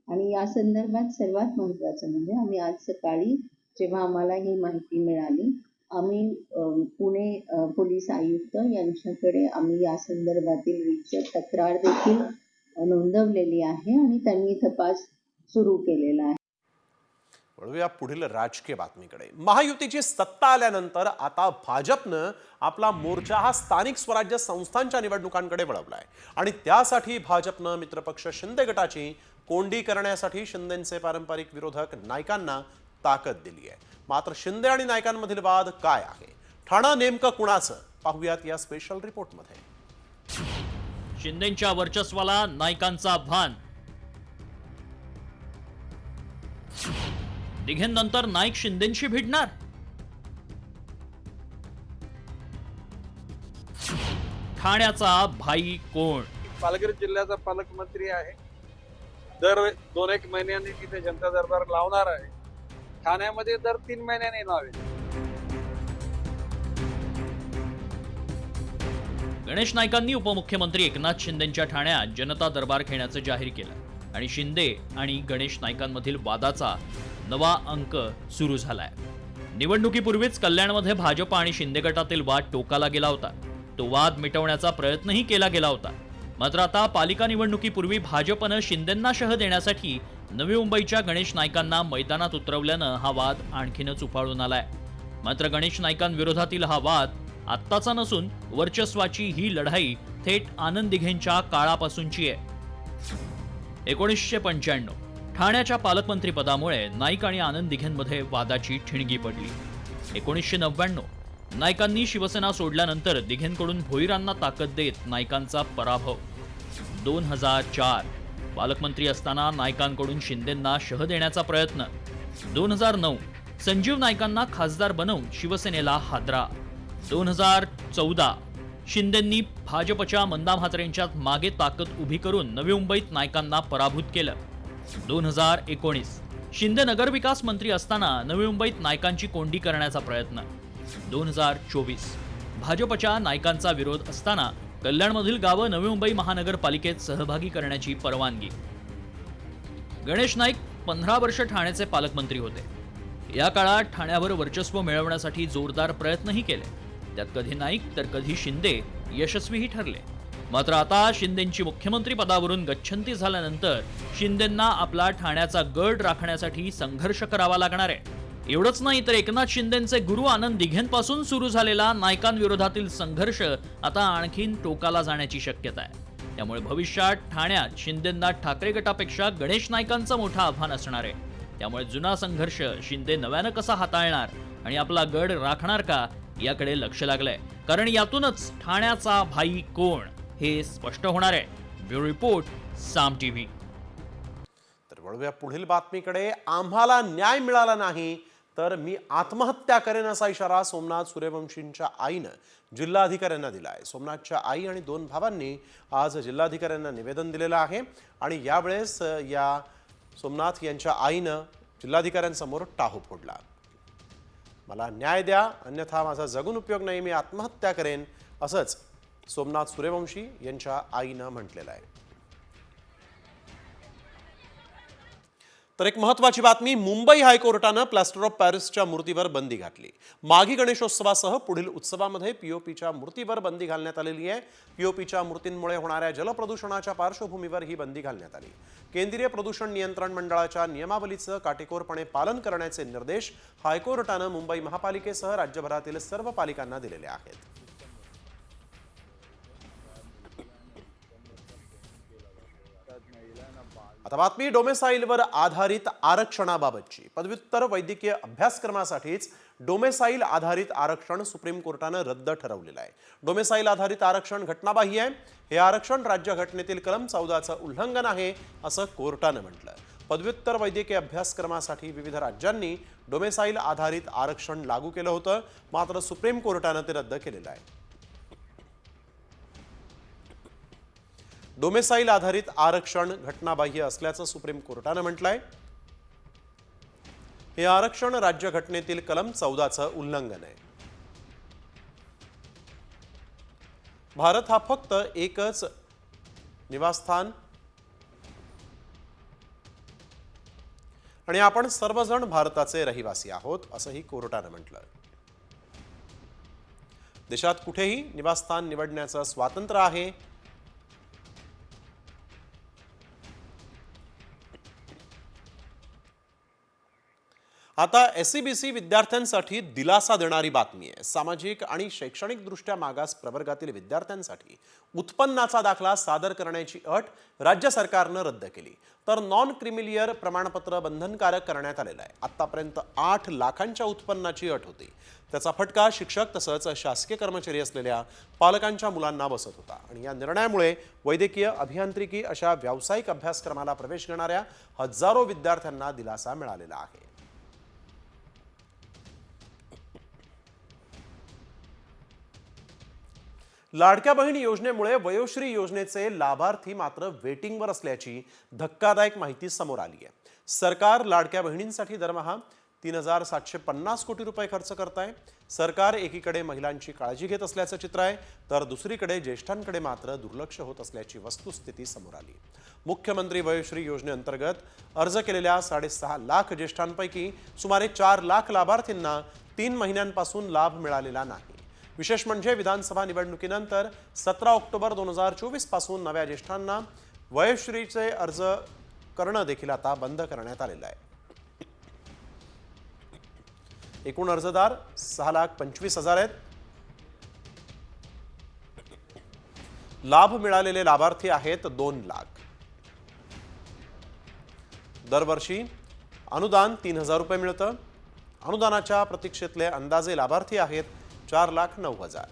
S22: आणि या संदर्भात सर्वात महत्त्वाचं म्हणजे आम्ही आज सकाळी जेव्हा आम्हाला ही माहिती मिळाली आम्ही पुणे पोलीस आयुक्त यांच्याकडे आम्ही या संदर्भातील रीतसर तक्रार देखील नोंदवलेली आहे आणि त्यांनी तपास सुरू केलेला आहे।
S1: वळूया पुढील राजकीय बातमीकडे। महायुतीची सत्ता आल्यानंतर आता भाजपनं आपला मोर्चा हा स्थानिक स्वराज्य संस्थांच्या निवडणुकांकडे वळवलाय आणि त्यासाठी भाजपनं मित्रपक्ष शिंदे गटाची कोंडी करण्यासाठी शिंदेंचे पारंपरिक विरोधक नायकांना ताकद दिली आहे। मात्र शिंदे आणि नायकांमधील वाद काय आहे, ठाणं नेमकं कुणाचं, पाहूयात या स्पेशल रिपोर्टमध्ये।
S23: शिंदेंच्या वर्चस्वाला नायकांचा भान। दिघेंनंतर नाईक शिंदेंशी भिडणार? ठाण्याचा भाई कोण?
S24: पालघर जिल्ह्याचा पालकमंत्री आहे, दर 2-1 महिन्यांनी तिथे जनता दरबार लावणार आहे। ठाण्यामध्ये दर 3 महिन्यांनी लावेल।
S23: गणेश नाईकांनी उपमुख्यमंत्री एकनाथ शिंदेंच्या ठाण्यात जनता दरबार घेण्याचं जाहीर केलं आणि शिंदे आणि गणेश नाईकांमधील वादाचा नवा अंक सुरू झालाय। निवडणुकीपूर्वीच कल्याणमध्ये भाजप आणि शिंदे गटातील वाद टोकाला गेला होता। तो वाद मिटवण्याचा प्रयत्नही केला गेला होता। मात्र आता पालिका निवडणुकीपूर्वी भाजपनं शिंदेंना शह देण्यासाठी नवी मुंबईच्या गणेश नाईकांना मैदानात उतरवल्यानं हा वाद आणखीनच उफाळून आलाय। मात्र गणेश नाईकांविरोधातील हा वाद आत्ताचा नसून वर्चस्वाची ही लढाई थेट आनंद दिघेंच्या काळापासूनची आहे। 1995 ठाण्याच्या पालकमंत्रीपदामुळे नाईक आणि आनंद दिघेंमध्ये वादाची ठिणगी पडली। 1999 नाईकांनी शिवसेना सोडल्यानंतर दिघेंकडून भोईरांना ताकद देत नाईकांचा पराभव। 2004 पालकमंत्री असताना नाईकांकडून शिंदेंना शह देण्याचा प्रयत्न. 2009 संजीव नाईकांना खासदार बनवून शिवसेनेला हादरा. 2014 शिंदेंनी भाजपच्या मंदा म्हात्रेंच्या मागे ताकद उभी करून नवी मुंबईत नाईकांना पराभूत केलं. 2019 शिंदे नगरविकास मंत्री असताना नवी मुंबईत नाईकांची कोंडी करण्याचा प्रयत्न. 2024 भाजपच्या नाईकांचा विरोध असताना कल्याणमधील गावं नवी मुंबई महानगरपालिकेत सहभागी करण्याची परवानगी. गणेश नाईक 15 वर्ष ठाण्याचे पालकमंत्री होते. या काळात ठाण्यावर वर्चस्व मिळवण्यासाठी जोरदार प्रयत्नही केले. त्यात कधी नाईक तर कधी शिंदे यशस्वीही ठरले. मात्र आता शिंदेंची मुख्यमंत्री पदावरून गच्छंती झाल्यानंतर शिंदेंना आपला ठाण्याचा गड राखण्यासाठी संघर्ष करावा लागणार आहे. एवढंच नाही तर एकनाथ शिंदेंचे गुरु आनंद दिघेंपासून सुरू झालेला नाईकांविरोधातील संघर्ष आता आणखीन टोकाला जाण्याची शक्यता आहे. त्यामुळे भविष्यात ठाण्यात शिंदेंना ठाकरे गटापेक्षा गणेश नाईकांचं मोठं आव्हान असणार आहे. त्यामुळे जुना संघर्ष शिंदे नव्यानं कसा हाताळणार आणि आपला गड राखणार का याकडे लक्ष लागलंय. कारण यातूनच ठाण्याचा भाई कोण हे स्पष्ट होणार आहे. ब्युरो रिपोर्ट, साम टीव्ही.
S1: तर वळूया पुढील बातमीकडे. आम्हाला न्याय मिळाला नाही तर मी आत्महत्या करेन असा इशारा सोमनाथ सूर्यवंशींच्या आईनं जिल्हाधिकाऱ्यांना दिला आहे. सोमनाथच्या आई आणि 2 भावांनी आज जिल्हाधिकाऱ्यांना निवेदन दिलेलं आहे आणि यावेळेस या सोमनाथ यांच्या आईनं जिल्हाधिकाऱ्यांसमोर टाहो फोडला. मला न्याय द्या, अन्यथा माझा जगून उपयोग नाही, मी आत्महत्या करेन, असंच सोमनाथ सूर्यवंशी यांच्या आईनं म्हटलेलं आहे. तर एक महत्त्वाची बातमी. मुंबई हायकोर्टानं प्लास्टर ऑफ पॅरिसच्या मूर्तीवर बंदी घातली. माघी गणेशोत्सवासह पुढील उत्सवामध्ये पीओपीच्या मूर्तीवर बंदी घालण्यात आलेली आहे. पीओपीच्या मूर्तींमुळे होणाऱ्या जलप्रदूषणाच्या पार्श्वभूमीवर ही बंदी घालण्यात आली. केंद्रीय प्रदूषण नियंत्रण मंडळाच्या नियमावलीचं काटेकोरपणे पालन करण्याचे निर्देश हायकोर्टानं मुंबई महापालिकेसह राज्यभरातील सर्व पालिकांना दिलेले आहेत. आता बातमी डोमेसाईलवर आधारित आरक्षणाबाबतची. पदव्युत्तर वैद्यकीय अभ्यासक्रमासाठीच डोमेसाईल आधारित आरक्षण सुप्रीम कोर्टानं रद्द ठरवलेलं आहे. डोमेसाईल आधारित आरक्षण घटनाबाह्य आहे. हे आरक्षण राज्यघटनेतील कलम 14चं उल्लंघन आहे असं कोर्टानं म्हटलं. पदव्युत्तर वैद्यकीय अभ्यासक्रमासाठी विविध राज्यांनी डोमेसाईल आधारित आरक्षण लागू केलं होतं, मात्र सुप्रीम कोर्टानं ते रद्द केलेलं आहे. डोमेसाईल आधारित आरक्षण घटनाबाह्य असल्याचं सुप्रीम कोर्टानं म्हटलंय. हे आरक्षण राज्यघटनेतील कलम 14चं उल्लंघन आहे. भारत हा फक्त एकच निवासस्थान आणि आपण सर्वजण भारताचे रहिवासी आहोत असंही कोर्टानं म्हटलं. देशात कुठेही निवासस्थान निवडण्याचं स्वातंत्र्य आहे. आता एसईबीसी विद्यार्थ्यांसाठी दिलासा देणारी बातमी आहे. सामाजिक आणि शैक्षणिक दृष्ट्या मागास प्रवर्गातील विद्यार्थ्यांसाठी उत्पन्नाचा दाखला सादर करण्याची अट राज्य सरकारनं रद्द केली. तर नॉन क्रिमिलियर प्रमाणपत्र बंधनकारक करण्यात आलेलं आहे. आतापर्यंत 8 लाखांच्या उत्पन्नाची अट होती. त्याचा फटका शिक्षक तसंच शासकीय कर्मचारी असलेल्या पालकांच्या मुलांना बसत होता आणि या निर्णयामुळे वैद्यकीय, अभियांत्रिकी अशा व्यावसायिक अभ्यासक्रमाला प्रवेश घेणाऱ्या हजारो विद्यार्थ्यांना दिलासा मिळालेला आहे. लाडक्या बहीण योजनेमुळे वयोश्री योजनेचे लाभार्थी मात्र वेटिंगवर असल्याची धक्कादायक माहिती समोर आली आहे. सरकार लाडक्या बहिणींसाठी दरमहा 3,750 कोटी रुपये खर्च करत आहे. सरकार एकीकडे महिलांची काळजी घेत असल्याचं चित्र आहे, तर दुसरीकडे ज्येष्ठांकडे मात्र दुर्लक्ष होत असल्याची वस्तुस्थिती समोर आली. मुख्यमंत्री वयोश्री योजनेअंतर्गत अर्ज केलेल्या 6.5 लाख ज्येष्ठांपैकी सुमारे 4 लाख लाभार्थींना 3 महिन्यांपासून लाभ मिळालेला नाही. विशेष म्हणजे विधानसभा निवडणुकीनंतर 17 ऑक्टोबर 2024 पासून नव्या ज्येष्ठांना वयोश्रीचे अर्ज करणं देखील आता बंद करण्यात आलेलं आहे. एकूण अर्जदार 6,25,000 आहेत. लाभ मिळालेले लाभार्थी आहेत 2 लाख. दरवर्षी अनुदान 3,000 रुपये मिळतं. अनुदानाच्या प्रतीक्षेतले अंदाजे लाभार्थी आहेत 4,09,000.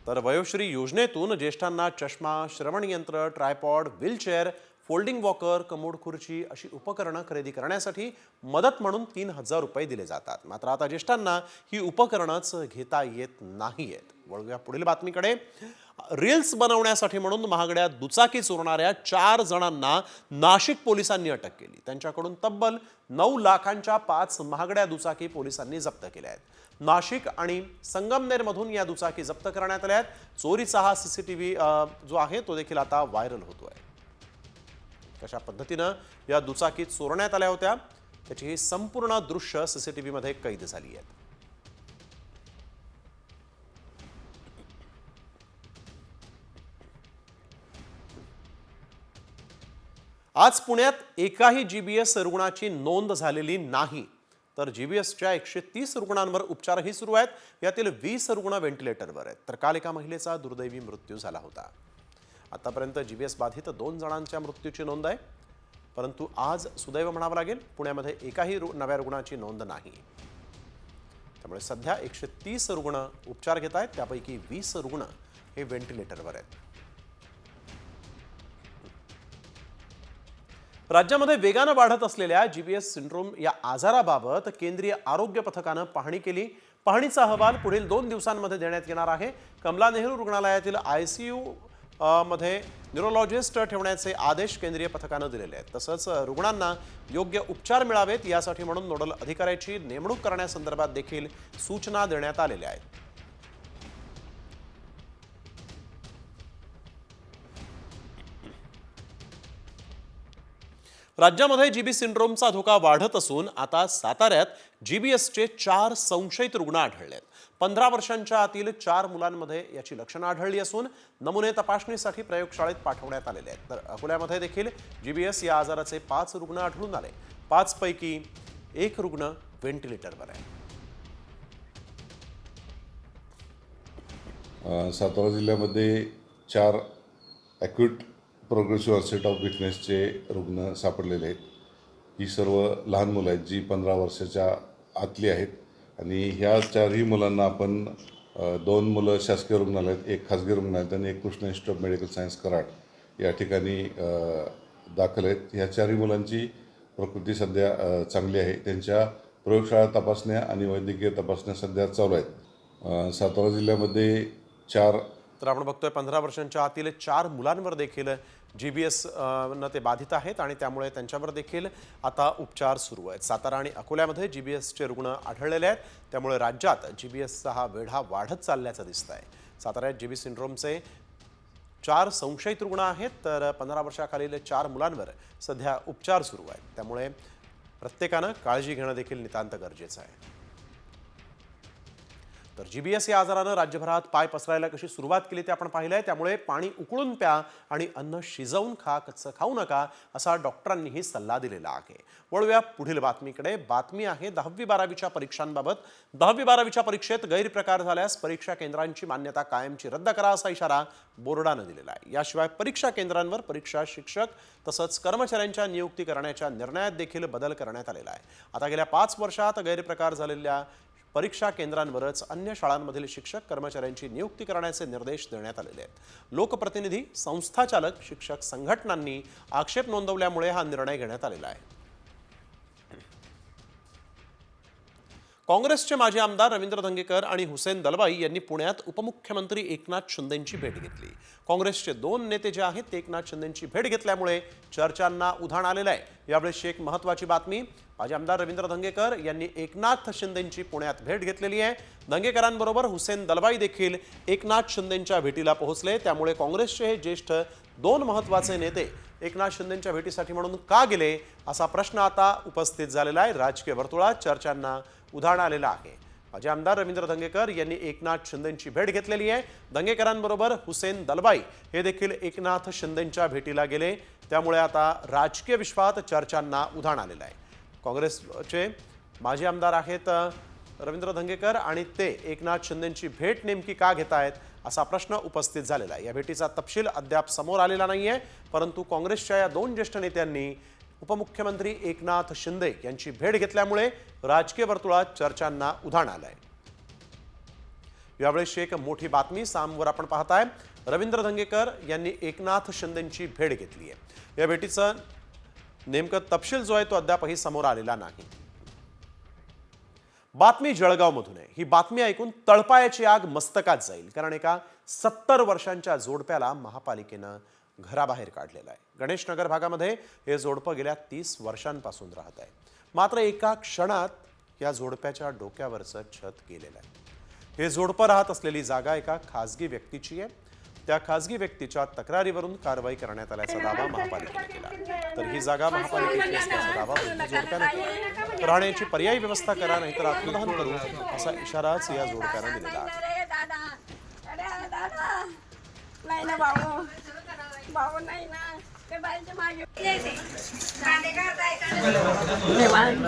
S1: तर वयोश्री योजनेतून ज्येष्ठांना चष्मा, श्रवणयंत्र, tripod, wheelchair, folding walker, commode खुर्ची अशी उपकरणं खरेदी करण्यासाठी मदत म्हणून 3,000 रुपये दिले जातात. मात्र आता ज्येष्ठांना ही उपकरणंच घेता येत नाहीयेत. वळूया पुढील बातमीकडे. रील्स बनवण्यासाठी म्हणून महागड्या दुचाकी चोरणाऱ्या 4 जणांना नाशिक पोलिसांनी अटक केली. त्यांच्याकडून तब्बल 9 लाखांच्या 5 महागड्या दुचाकी पोलिसांनी जप्त केल्या आहेत. नाशिक आणि संगमनेरमधून या दुचाकी जप्त करण्यात आल्या आहेत. चोरीचा हा सीसीटीव्ही जो आहे तो देखील आता व्हायरल होतोय. कशा पद्धतीनं या दुचाकी चोरण्यात आल्या होत्या त्याची ही संपूर्ण दृश्य सीसीटीव्ही मध्ये कैद झाली आहेत. आज पुण्यात एकाही जीबीएस रुग्णाची नोंद झालेली नाही. तर जीबीएसच्या 130 रुग्णांवर उपचारही सुरू आहेत. यातील 20 रुग्ण व्हेंटिलेटरवर आहेत. तर काल एका महिलेचा दुर्दैवी मृत्यू झाला होता. आतापर्यंत जीबीएस बाधित 2 जणांच्या मृत्यूची नोंद आहे. परंतु आज सुदैव म्हणावं लागेल, पुण्यामध्ये एकाही नव्या रुग्णाची नोंद नाही. त्यामुळे सध्या 130 रुग्ण उपचार घेत आहेत. त्यापैकी 20 रुग्ण हे व्हेंटिलेटरवर आहेत. राज्यामध्ये वेगानं वाढत असलेल्या जीबीएस सिंड्रोम या आजाराबाबत केंद्रीय आरोग्य पथकानं पाहणी केली. पाहणीचा अहवाल पुढील 2 दिवसांमध्ये देण्यात येणार आहे. कमला नेहरू रुग्णालयातील ICU मध्ये न्यूरोलॉजिस्ट ठेवण्याचे आदेश केंद्रीय पथकानं दिलेले आहेत. तसंच रुग्णांना योग्य उपचार मिळावेत यासाठी म्हणून नोडल अधिकाऱ्याची नेमणूक करण्यासंदर्भात देखील सूचना देण्यात आलेल्या आहेत. राज्यामध्ये जीबी सिंड्रोमचा धोका वाढत असून आता साताऱ्यात जीबीएसचे 4 संशयित रुग्ण आढळले आहेत. 15 वर्षांच्या आतील 4 मुलांमध्ये याची लक्षणं आढळली असून नमुने तपासणीसाठी प्रयोगशाळेत पाठवण्यात आलेले आहेत. तर अकोल्यामध्ये देखील जीबीएस या आजाराचे 5 रुग्ण आढळून आले. 5 पैकी 1 रुग्ण व्हेंटिलेटरवर आहे.
S2: सातारा जिल्ह्यामध्ये 4 ॲक्यूट प्रोग्रेसिव्ह ऑन्सेट ऑफ विकनेसचे रुग्ण सापडलेले आहेत. ही सर्व लहान मुलं आहेत जी 15 वर्षाच्या आतली आहेत. आणि ह्या 4ही मुलांना आपण 2 मुलं शासकीय रुग्णालयात, 1 खाजगी रुग्णालयात आणि 1 Krishna institute of medical science Karad या ठिकाणी दाखल आहेत. ह्या 4ही मुलांची प्रकृती सध्या चांगली आहे. त्यांच्या प्रयोगशाळा तपासण्या आणि वैद्यकीय तपासण्या सध्या चालू आहेत. सातारा जिल्ह्यामध्ये 4
S1: तर आपण बघतोय 15 वर्षांच्या आतील 4 मुलांवर देखील जीबीएस न ते बाधित आहेत आणि त्यामुळे त्यांच्यावर देखील आता उपचार सुरू आहेत. सातारा आणि अकोल्यामध्ये जीबीएसचे रुग्ण आढळलेले आहेत. त्यामुळे राज्यात जीबीएसचा हा वेढा वाढत चालल्याचं दिसत आहे. साताऱ्यात जीबी सिंड्रोमचे 4 संशयित रुग्ण आहेत. तर 15 वर्षाखालील 4 मुलांवर सध्या उपचार सुरू आहेत. त्यामुळे प्रत्येकानं काळजी घेणं देखील नितांत गरजेचं आहे. तर जीबीएस या आजारानं राज्यभरात पाय पसरायला कशी सुरुवात केली ते आपण पाहिलंय. त्यामुळे पाणी उकळून प्या आणि अन्न शिजवून खा, कच्चं खाऊ नका असा डॉक्टरांनीही सल्ला दिलेला आहे. वळूया पुढील बातमीकडे. बातमी आहे 10वी-12वीच्या परीक्षांबाबत. 10वी-12वीच्या परीक्षेत गैरप्रकार झाल्यास परीक्षा केंद्रांची मान्यता कायमची रद्द करा असा इशारा बोर्डानं दिलेला आहे. याशिवाय परीक्षा केंद्रांवर परीक्षा शिक्षक तसंच कर्मचाऱ्यांच्या नियुक्ती करण्याच्या निर्णयात देखील बदल करण्यात आलेला आहे. आता गेल्या 5 वर्षात गैरप्रकार झालेल्या परीक्षा केंद्रांवरच अन्य शाळांमधील शिक्षक कर्मचाऱ्यांची नियुक्ती करण्याचे निर्देश देण्यात आलेले आहेत. लोकप्रतिनिधी, संस्थाचालक, शिक्षक संघटनांनी आक्षेप नोंदवल्यामुळे हा निर्णय घेण्यात आलेला आहे. काँग्रेसचे माजी आमदार रवींद्र धंगेकर आणि हुसेन दलवाई यांनी पुण्यात उपमुख्यमंत्री एकनाथ शिंदेंची भेट घेतली. काँग्रेसचे 2 नेते जे आहेत ते एकनाथ शिंदेंची भेट घेतल्यामुळे चर्चांना उधाण आलेलं आहे. यावेळेसची एक महत्त्वाची बातमी. माजी आमदार रवींद्र धंगेकर यांनी एकनाथ शिंदेंची पुण्यात भेट घेतलेली आहे. धंगेकरांबरोबर हुसेन दलवाई देखील एकनाथ शिंदेंच्या भेटीला पोहोचले. त्यामुळे काँग्रेसचे हे ज्येष्ठ 2 महत्त्वाचे नेते एकनाथ शिंदेंच्या भेटीसाठी म्हणून का गेले असा प्रश्न आता उपस्थित झालेला आहे. राजकीय वर्तुळात चर्चांना उधाण आलेलं आहे. माजी आमदार रवींद्र धंगेकर यांनी एकनाथ शिंदेंची भेट घेतलेली आहे. धंगेकरांबरोबर हुसेन दलवाई हे देखील एकनाथ शिंदेंच्या भेटीला गेले. त्यामुळे आता राजकीय विश्वात चर्चांना उधाण आलेलं आहे. काँग्रेसचे माजी आमदार आहेत रवींद्र धंगेकर आणि ते एकनाथ शिंदेंची भेट नेमकी का घेत आहेत असा प्रश्न उपस्थित झालेला आहे. या भेटीचा तपशील अद्याप समोर आलेला नाहीये. परंतु काँग्रेसच्या या 2 ज्येष्ठ नेत्यांनी उपमुख्यमंत्री एकनाथ शिंदे यांची भेट घेतल्यामुळे राजकीय वर्तुळात चर्चांना उधाण आलंय. यावेळेसची एक मोठी बातमी सामवर आपण पाहताय. रवींद्र धंगेकर यांनी एकनाथ शिंदेंची भेट घेतली आहे. या भेटीचा नेमकं तपशील जो आहे तो अद्यापही समोर आलेला नाही. बातमी जळगावमधून आहे. ही बातमी ऐकून तळपायाची आग मस्तकात जाईल, कारण एका 70 वर्षांच्या जोडप्याला महापालिकेनं घराबाहेर काढलेलं आहे. गणेश नगर भागामध्ये हे जोडपं गेल्या 30 वर्षांपासून राहत आहे. मात्र एका क्षणात या जोडप्याच्या डोक्यावरचं छत गेलेलं आहे. हे जोडपं राहत असलेली जागा एका खासगी व्यक्तीची आहे. त्या खासगी व्यक्तीच्या तक्रारीवरून कारवाई करण्यात आल्याचा दावा महापालिकेने केला. तर ही जागा महापालिकेची असल्याचा दावा जोडप्याने केला. राहण्याची पर्यायी व्यवस्था करा, नाहीतर आत्मदहन करू, असा इशाराच या जोडप्याने दिलेला आहे.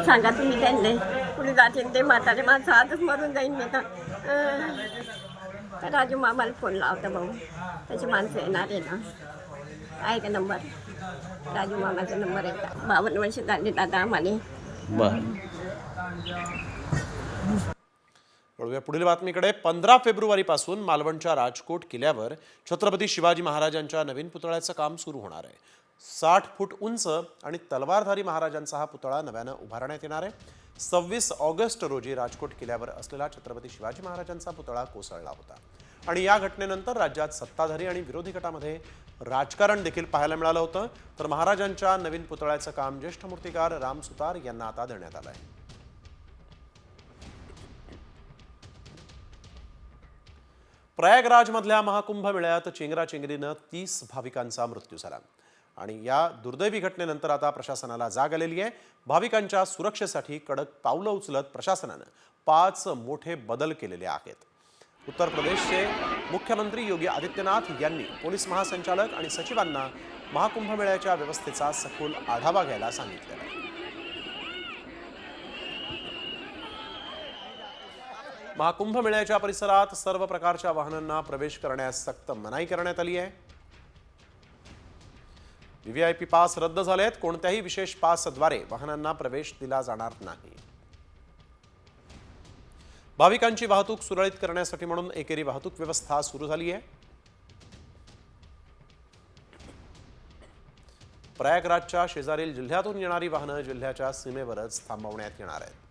S3: सांगा तुम्ही त्यांनी कुठे जातील ते म्हातारे माणसं आजच मरून जाईन मी तर. राजू मामाला फोन लावता भाऊ, त्याची माणसं येणार आहे ना. आहे का नंबर? राजू मामाचा नंबर आहे का? 52 वर्ष झाले दादा आम्हाला.
S1: वळूया पुढील बातमीकडे. 15 फेब्रुवारीपासून मालवणच्या राजकोट किल्ल्यावर छत्रपती शिवाजी महाराजांच्या नवीन पुतळ्याचं काम सुरू होणार आहे. 60 फूट उंच आणि तलवारधारी महाराजांचा हा पुतळा नव्यानं उभारण्यात येणार आहे. 26 ऑगस्ट रोजी राजकोट किल्ल्यावर असलेला छत्रपती शिवाजी महाराजांचा पुतळा कोसळला होता आणि या घटनेनंतर राज्यात सत्ताधारी आणि विरोधी गटामध्ये राजकारण देखील पाहायला मिळालं होतं. तर महाराजांच्या नवीन पुतळ्याचं काम ज्येष्ठ मूर्तिकार राम सुतार यांना आता देण्यात आलं आहे. प्रयागराजमधल्या महाकुंभ मेळ्यात चेंगराचेंगरीनं 30 भाविकांचा मृत्यू झाला आणि या दुर्दैवी घटनेनंतर आता प्रशासनाला जाग आलेली आहे. भाविकांच्या सुरक्षेसाठी कडक पावलं उचलत प्रशासनानं 5 मोठे बदल केलेले आहेत. उत्तर प्रदेशचे मुख्यमंत्री योगी आदित्यनाथ यांनी पोलीस महासंचालक आणि सचिवांना महाकुंभ मेळ्याच्या व्यवस्थेचा सखोल आढावा घ्यायला सांगितलेला आहे. महाकुंभ मेळ्याच्या परिसरात सर्व प्रकारच्या वाहनांना प्रवेश करण्यास सक्त मनाई करण्यात आली आहे. व्हीव्हीआयपी पास रद्द झालेत. कोणत्याही विशेष पासद्वारे वाहनांना प्रवेश दिला जाणार नाही. भाविकांची वाहतूक सुरळीत करण्यासाठी म्हणून एकेरी वाहतूक व्यवस्था सुरू झाली आहे. प्रयागराजच्या शेजारील जिल्ह्यातून येणारी वाहनं जिल्ह्याच्या सीमेवरच थांबवण्यात येणार आहेत.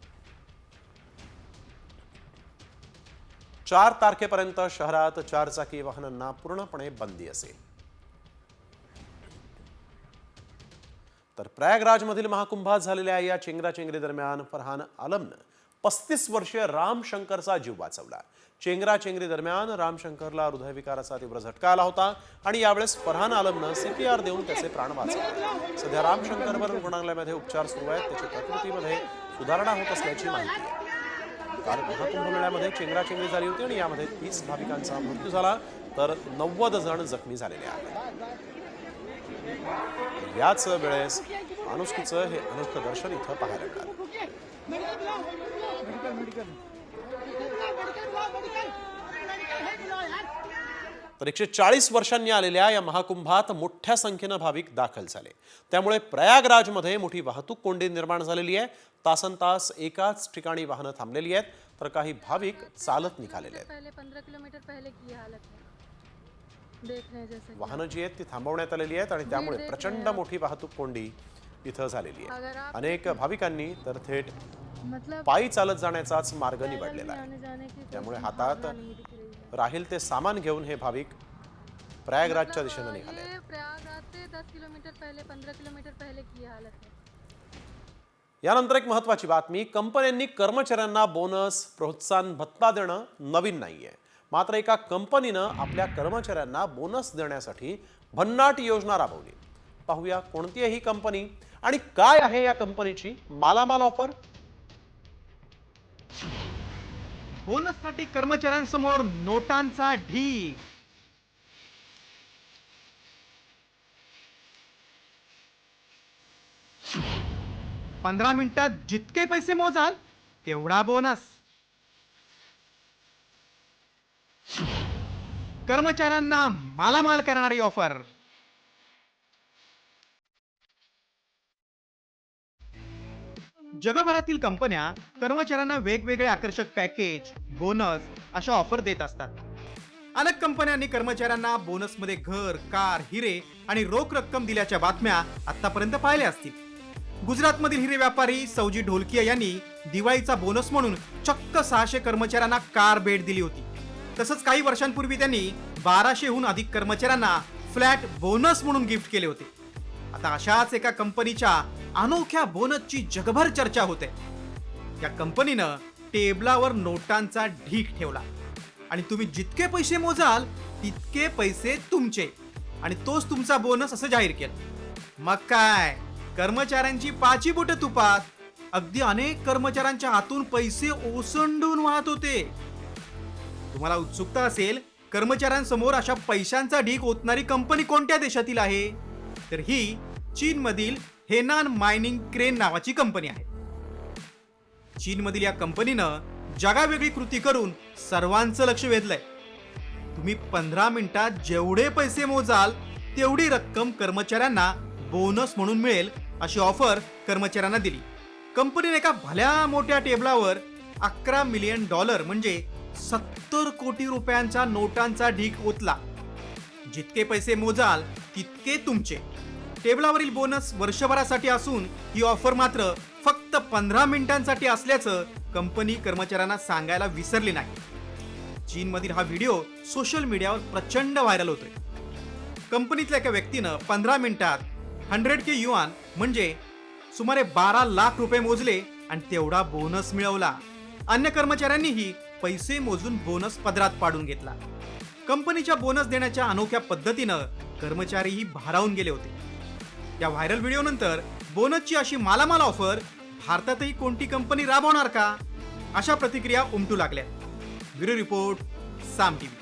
S1: 4 तारखेपर्यंत शहरात 4 चाकी वाहनांना पूर्णपणे बंदी असेल. तर प्रयागराजमधील महाकुंभात झालेल्या या चेंगराचेंगरी दरम्यान फरहान आलमनं 35 वर्षीय राम शंकरचा जीव वाचवला. चेंगराचेंगरी दरम्यान राम शंकरला हृदयविकाराचा तीव्र झटका आला होता आणि यावेळेस फरहान आलमनं CPR देऊन त्याचे प्राण वाचवले. सध्या राम शंकरवर रुग्णालयामध्ये उपचार सुरू आहेत. त्याच्या प्रकृतीमध्ये सुधारणा होत असल्याची माहिती आहे. काल महाकुंभ मेळ्यामध्ये चेंगराचेंगरी झाली होती आणि यामध्ये 30 भाविकांचा मृत्यू झाला तर 90 जण जखमी झालेले आहेत. याच वेळेस माणुसकीचं हे अनोखं दर्शन इथं पाहायला मिळालं. तर 140 वर्षांनी आलेल्या या महाकुंभात मोठ्या संख्येनं भाविक दाखल झाले. त्यामुळे प्रयागराजमध्ये मोठी वाहतूक कोंडी निर्माण झालेली आहे. तासनतास एकाच ठिकाणी वाहनं थांबलेली आहेत तर काही भाविक चालत निघालेले आहेत.
S4: 15 किलोमीटर पहले की हालत है.
S1: वाहनं जी आहेत ती थांबवण्यात आलेली आहेत आणि त्यामुळे प्रचंड मोठी वाहतूक कोंडी इथं झालेली आहे. अनेक भाविकांनी तर थेट पायी चालत जाण्याचाच मार्ग निवडलेला आहे. त्यामुळे हातात राहील ते सामान घेऊन हे भाविक प्रयागराजच्या दिशेने निघाले.
S4: प्रयागराज से 10 किलोमीटर पहले 15 किलोमीटर पहले की हालत है.
S1: यानंतर एक महत्त्वाची बातमी. कंपन्यांनी कर्मचाऱ्यांना बोनस प्रोत्साहन भत्ता देणं नवीन नाहीये. मात्र एका कंपनीनं आपल्या कर्मचाऱ्यांना बोनस देण्यासाठी भन्नाट योजना राबवली. पाहूया कोणती आहे ही कंपनी आणि काय आहे या कंपनीची मालामाल ऑफर.
S5: बोनससाठी कर्मचाऱ्यांसमोर नोटांचा ढीग. पंधरा मिनिटात जितके पैसे मोजाल तेवढा बोनस. कर्मचाऱ्यांना मालामाल करणारी ऑफर. जगभरातील कंपन्या कर्मचाऱ्यांना वेगवेगळे आकर्षक पॅकेज, बोनस अशा ऑफर देत असतात. अनेक कंपन्यांनी कर्मचाऱ्यांना बोनसमध्ये घर, कार, हिरे आणि रोख रक्कम दिल्याच्या बातम्या आतापर्यंत पाहिल्या असतील. गुजरातमधील हिरे व्यापारी सौजी ढोलकिया यांनी दिवाळीचा बोनस म्हणून चक्क 600 कर्मचाऱ्यांना कार भेट दिली होती. तसंच काही वर्षांपूर्वी त्यांनी 1200हून अधिक कर्मचाऱ्यांना फ्लॅट बोनस म्हणून गिफ्ट केले होते. आता अशाच एका कंपनीच्या अनोख्या बोनसची जगभर चर्चा होते. या कंपनीनं टेबलावर नोटांचा ढीग ठेवला आणि तुम्ही जितके पैसे मोजाल तितके पैसे तुमचे आणि तोच तुमचा बोनस असं जाहीर केलं. मग काय, कर्मचाऱ्यांची पाची बोटं तुपात. अगदी अनेक कर्मचाऱ्यांच्या हातून पैसे ओसंडून वाहत होते. तुम्हाला उत्सुकता असेल, कर्मचाऱ्यांसमोर अशा पैशांचा ढीग ओतणारी कंपनी कोणत्या देशातील आहे? तर ही चीनमधील हेनान मायनिंग क्रेन नावाची कंपनी आहे. चीनमधील या कंपनीनं जगावेगळी कृती करून सर्वांचं लक्ष वेधलंय. तुम्ही 15 मिनिटात जेवढे पैसे मोजाल तेवढी रक्कम कर्मचाऱ्यांना बोनस म्हणून मिळेल अशी ऑफर कर्मचाऱ्यांना दिली. कंपनीने एका भल्या मोठ्या टेबलावर $11 मिलियन म्हणजे 70 कोटी रुपयांचा नोटांचा ढीग ओतला. जितके पैसे मोजाल तितके तुमचे. टेबलावरील बोनस वर्षभरासाठी असून ही ऑफर मात्र फक्त 15 मिनिटांसाठी असल्याचं कंपनी कर्मचाऱ्यांना सांगायला विसरली नाही. चीनमधील हा व्हिडिओ सोशल मीडियावर प्रचंड व्हायरल होतोय. कंपनीतल्या एका व्यक्तीनं 15 मिनिटात 100K युआन म्हणजे सुमारे 12 लाख रुपये मोजले आणि तेवढा बोनस मिळवला. अन्य कर्मचाऱ्यांनीही पैसे मोजून बोनस पदरात पाडून घेतला. कंपनीच्या बोनस देण्याच्या अनोख्या पद्धतीनं कर्मचारीही भारावून गेले होते. या व्हायरल व्हिडिओनंतर बोनसची अशी मालामाल ऑफर भारतातही कोणती कंपनी राबवणार का, अशा प्रतिक्रिया उमटू लागल्या. ब्युरो रिपोर्ट, साम टीव्ही.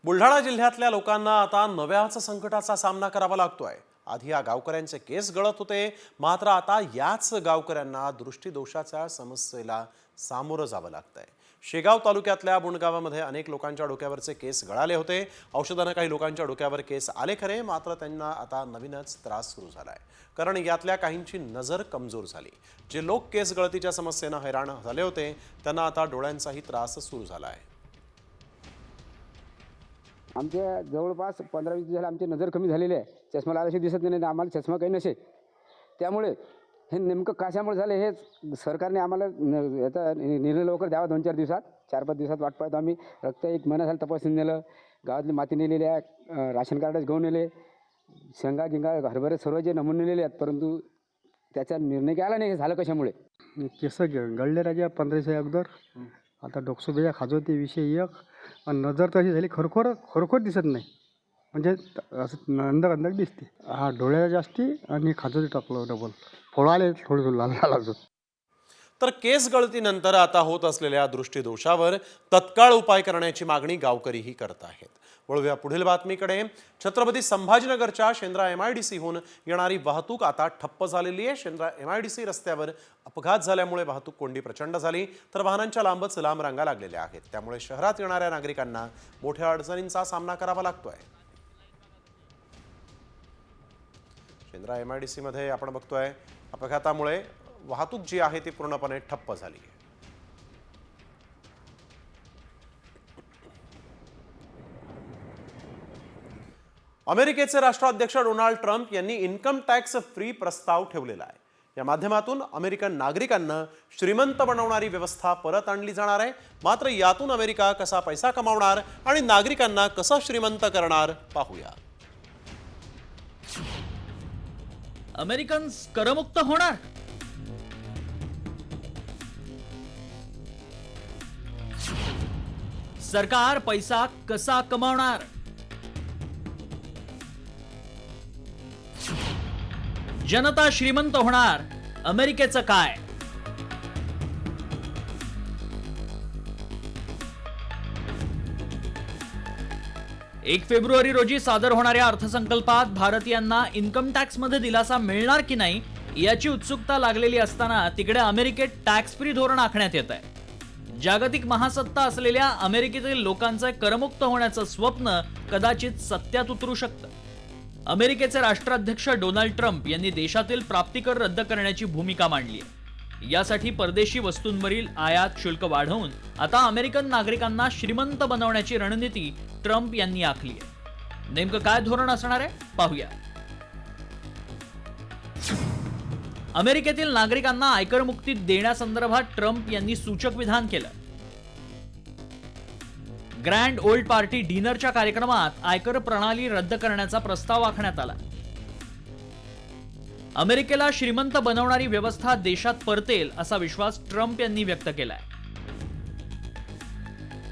S1: बुलढाणा जिल्ह्यातल्या लोकांना आता नव्याच संकटाचा सामना करावा लागतोय. आधी या गावकऱ्यांचे केस गळत होते, मात्र आता याच गावकऱ्यांना दृष्टीदोषाच्या समस्येला सामोरं जावं लागतंय. शेगाव तालुक्यातल्या बुंडगावामध्ये अनेक लोकांच्या डोक्यावरचे केस गळाले होते. औषधानं काही लोकांच्या डोक्यावर केस आले खरे, मात्र त्यांना आता नवीनच त्रास सुरू झालाय. कारण यातल्या काहींची नजर कमजोर झाली. जे लोक केस गळतीच्या समस्येनं हैराण झाले होते त्यांना आता डोळ्यांचाही त्रास सुरू झाला आहे.
S7: आमच्या जवळपास 15-20 दिवस झाले आमची नजर कमी झालेली आहे. चष्मा लागायची दिसत नाही, आम्हाला चष्मा काही नसे. त्यामुळे हे नेमकं कशामुळे झालं हे सरकारने आम्हाला याचा निर्णय लवकर द्यावा. 2-4 दिवसात, 4-5 दिवसात वाट पाहतो आम्ही. रक्त 1 महिना झाला तपासून नेलं, गावातली माती नेलेली आहे, राशन कार्डच घेऊन नेले, शेंगा गिंगा हरभरे सर्व जे नमुने नेलेले आहेत, परंतु त्याचा निर्णय काय आला नाही. हे झालं कशामुळे?
S8: केस गळले राजा 15 दिवसा अगोदर. आता डोकसोबेच्या खाजवते विषय एक, आणि नजर तशी झाली खरोखर दिसत नाही, म्हणजे असं अंदर दिसते. हा डोळ्याला जास्ती आणि खाजवते टाकलं डबल फोळाले थोडं लाल अजून.
S1: तर केस गळतीनंतर आता होत असलेल्या दृष्टीदोषावर तत्काळ उपाय करण्याची मागणी गावकरीही करत आहेत. वळूया पुढील बातमीकडे. छत्रपती संभाजीनगरच्या शेंद्रा MIDCहून येणारी वाहतूक आता ठप्प झालेली आहे. शेंद्रा MIDC रस्त्यावर अपघात झाल्यामुळे वाहतूक कोंडी प्रचंड झाली, तर वाहनांच्या लांबच लांब रांगा लागलेल्या आहेत. त्यामुळे शहरात येणाऱ्या नागरिकांना मोठ्या अडचणींचा सामना करावा लागतोय. शेंद्रा MIDC मध्ये आपण बघतोय अपघातामुळे वाहतूक जी आहे ती पूर्णपणे ठप्प झाली आहे. अमेरिकेचे राष्ट्राध्यक्ष डोनाल्ड ट्रम्प यांनी इन्कम टॅक्स फ्री प्रस्ताव ठेवलेला आहे. या माध्यमातून अमेरिकन नागरिकांना श्रीमंत बनवणारी व्यवस्था परत आणली जाणार आहे. मात्र यातून अमेरिका कसा पैसा कमावणार आणि नागरिकांना कसं श्रीमंत करणार पाहूया.
S23: अमेरिकन्स करमुक्त होणार? सरकार पैसा कसा कमावणार? जनता श्रीमंत होणार? अमेरिकेचं काय? एक फेब्रुवारी रोजी सादर होणाऱ्या अर्थसंकल्पात भारतीयांना इन्कम टॅक्समध्ये दिलासा मिळणार की नाही याची उत्सुकता लागलेली असताना तिकडे अमेरिकेत टॅक्स फ्री धोरण आखण्यात येत आहे. जागतिक महासत्ता असलेल्या अमेरिकेतील लोकांचे करमुक्त होण्याचं स्वप्न कदाचित सत्यात उतरू शकतं. अमेरिकेचे राष्ट्राध्यक्ष डोनाल्ड ट्रम्प यांनी देशातील प्राप्तिकर रद्द करण्याची भूमिका मांडली आहे. यासाठी परदेशी वस्तूंवरील आयात शुल्क वाढवून आता अमेरिकन नागरिकांना श्रीमंत बनवण्याची रणनीती ट्रम्प यांनी आखली आहे. नेमकं काय धोरण असणार आहे पाहूया. अमेरिकेतील नागरिकांना आयकर मुक्ती देण्यासंदर्भात ट्रम्प यांनी सूचक विधान केलं. ग्रँड ओल्ड पार्टी डिनरच्या कार्यक्रमात आयकर प्रणाली रद्द करण्याचा प्रस्ताव आखण्यात आला. अमेरिकेला श्रीमंत बनवणारी व्यवस्था देशात परतेल असा विश्वास ट्रम्प यांनी व्यक्त केलाय.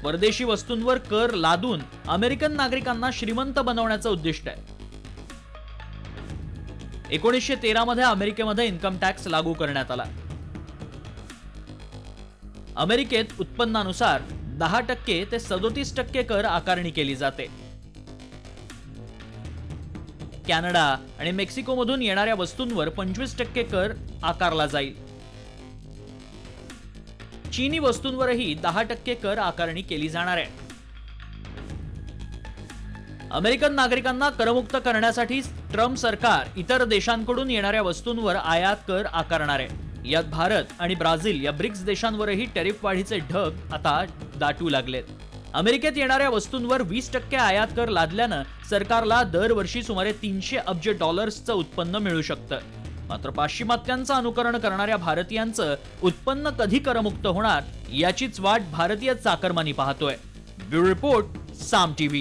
S23: परदेशी वस्तूंवर कर लादून अमेरिकन नागरिकांना श्रीमंत बनवण्याचं उद्दिष्ट आहे. 1913 मध्ये अमेरिकेमध्ये इन्कम टॅक्स लागू करण्यात आला. अमेरिकेत उत्पन्नानुसार 10% ते 37% कर आकारणी केली जाते. कॅनडा आणि मेक्सिकोमधून येणाऱ्या वस्तूंवर 25% कर आकारला जाईल. चीनी वस्तूंवरही 10% कर आकारणी केली जाणार आहे. अमेरिकन नागरिकांना करमुक्त करण्यासाठी ट्रम्प सरकार इतर देशांकडून येणाऱ्या वस्तूंवर आयात कर आकारणार आहे. यात भारत आणि ब्राझील या ब्रिक्स देशांवरही टॅरिफ वाढीचे ढग आता दाटू लागलेत. अमेरिकेत येणाऱ्या वस्तूंवर 20% आयात कर लादल्यानं सरकारला दरवर्षी सुमारे $300 अब्ज उत्पन्न मिळू शकतं. मात्र पाश्चिमात्यांचं अनुकरण करणाऱ्या भारतीयांचं उत्पन्न कधी करमुक्त होणार याचीच वाट भारतीय चाकरमानी पाहतोय. ब्युरो रिपोर्ट, साम टीव्ही.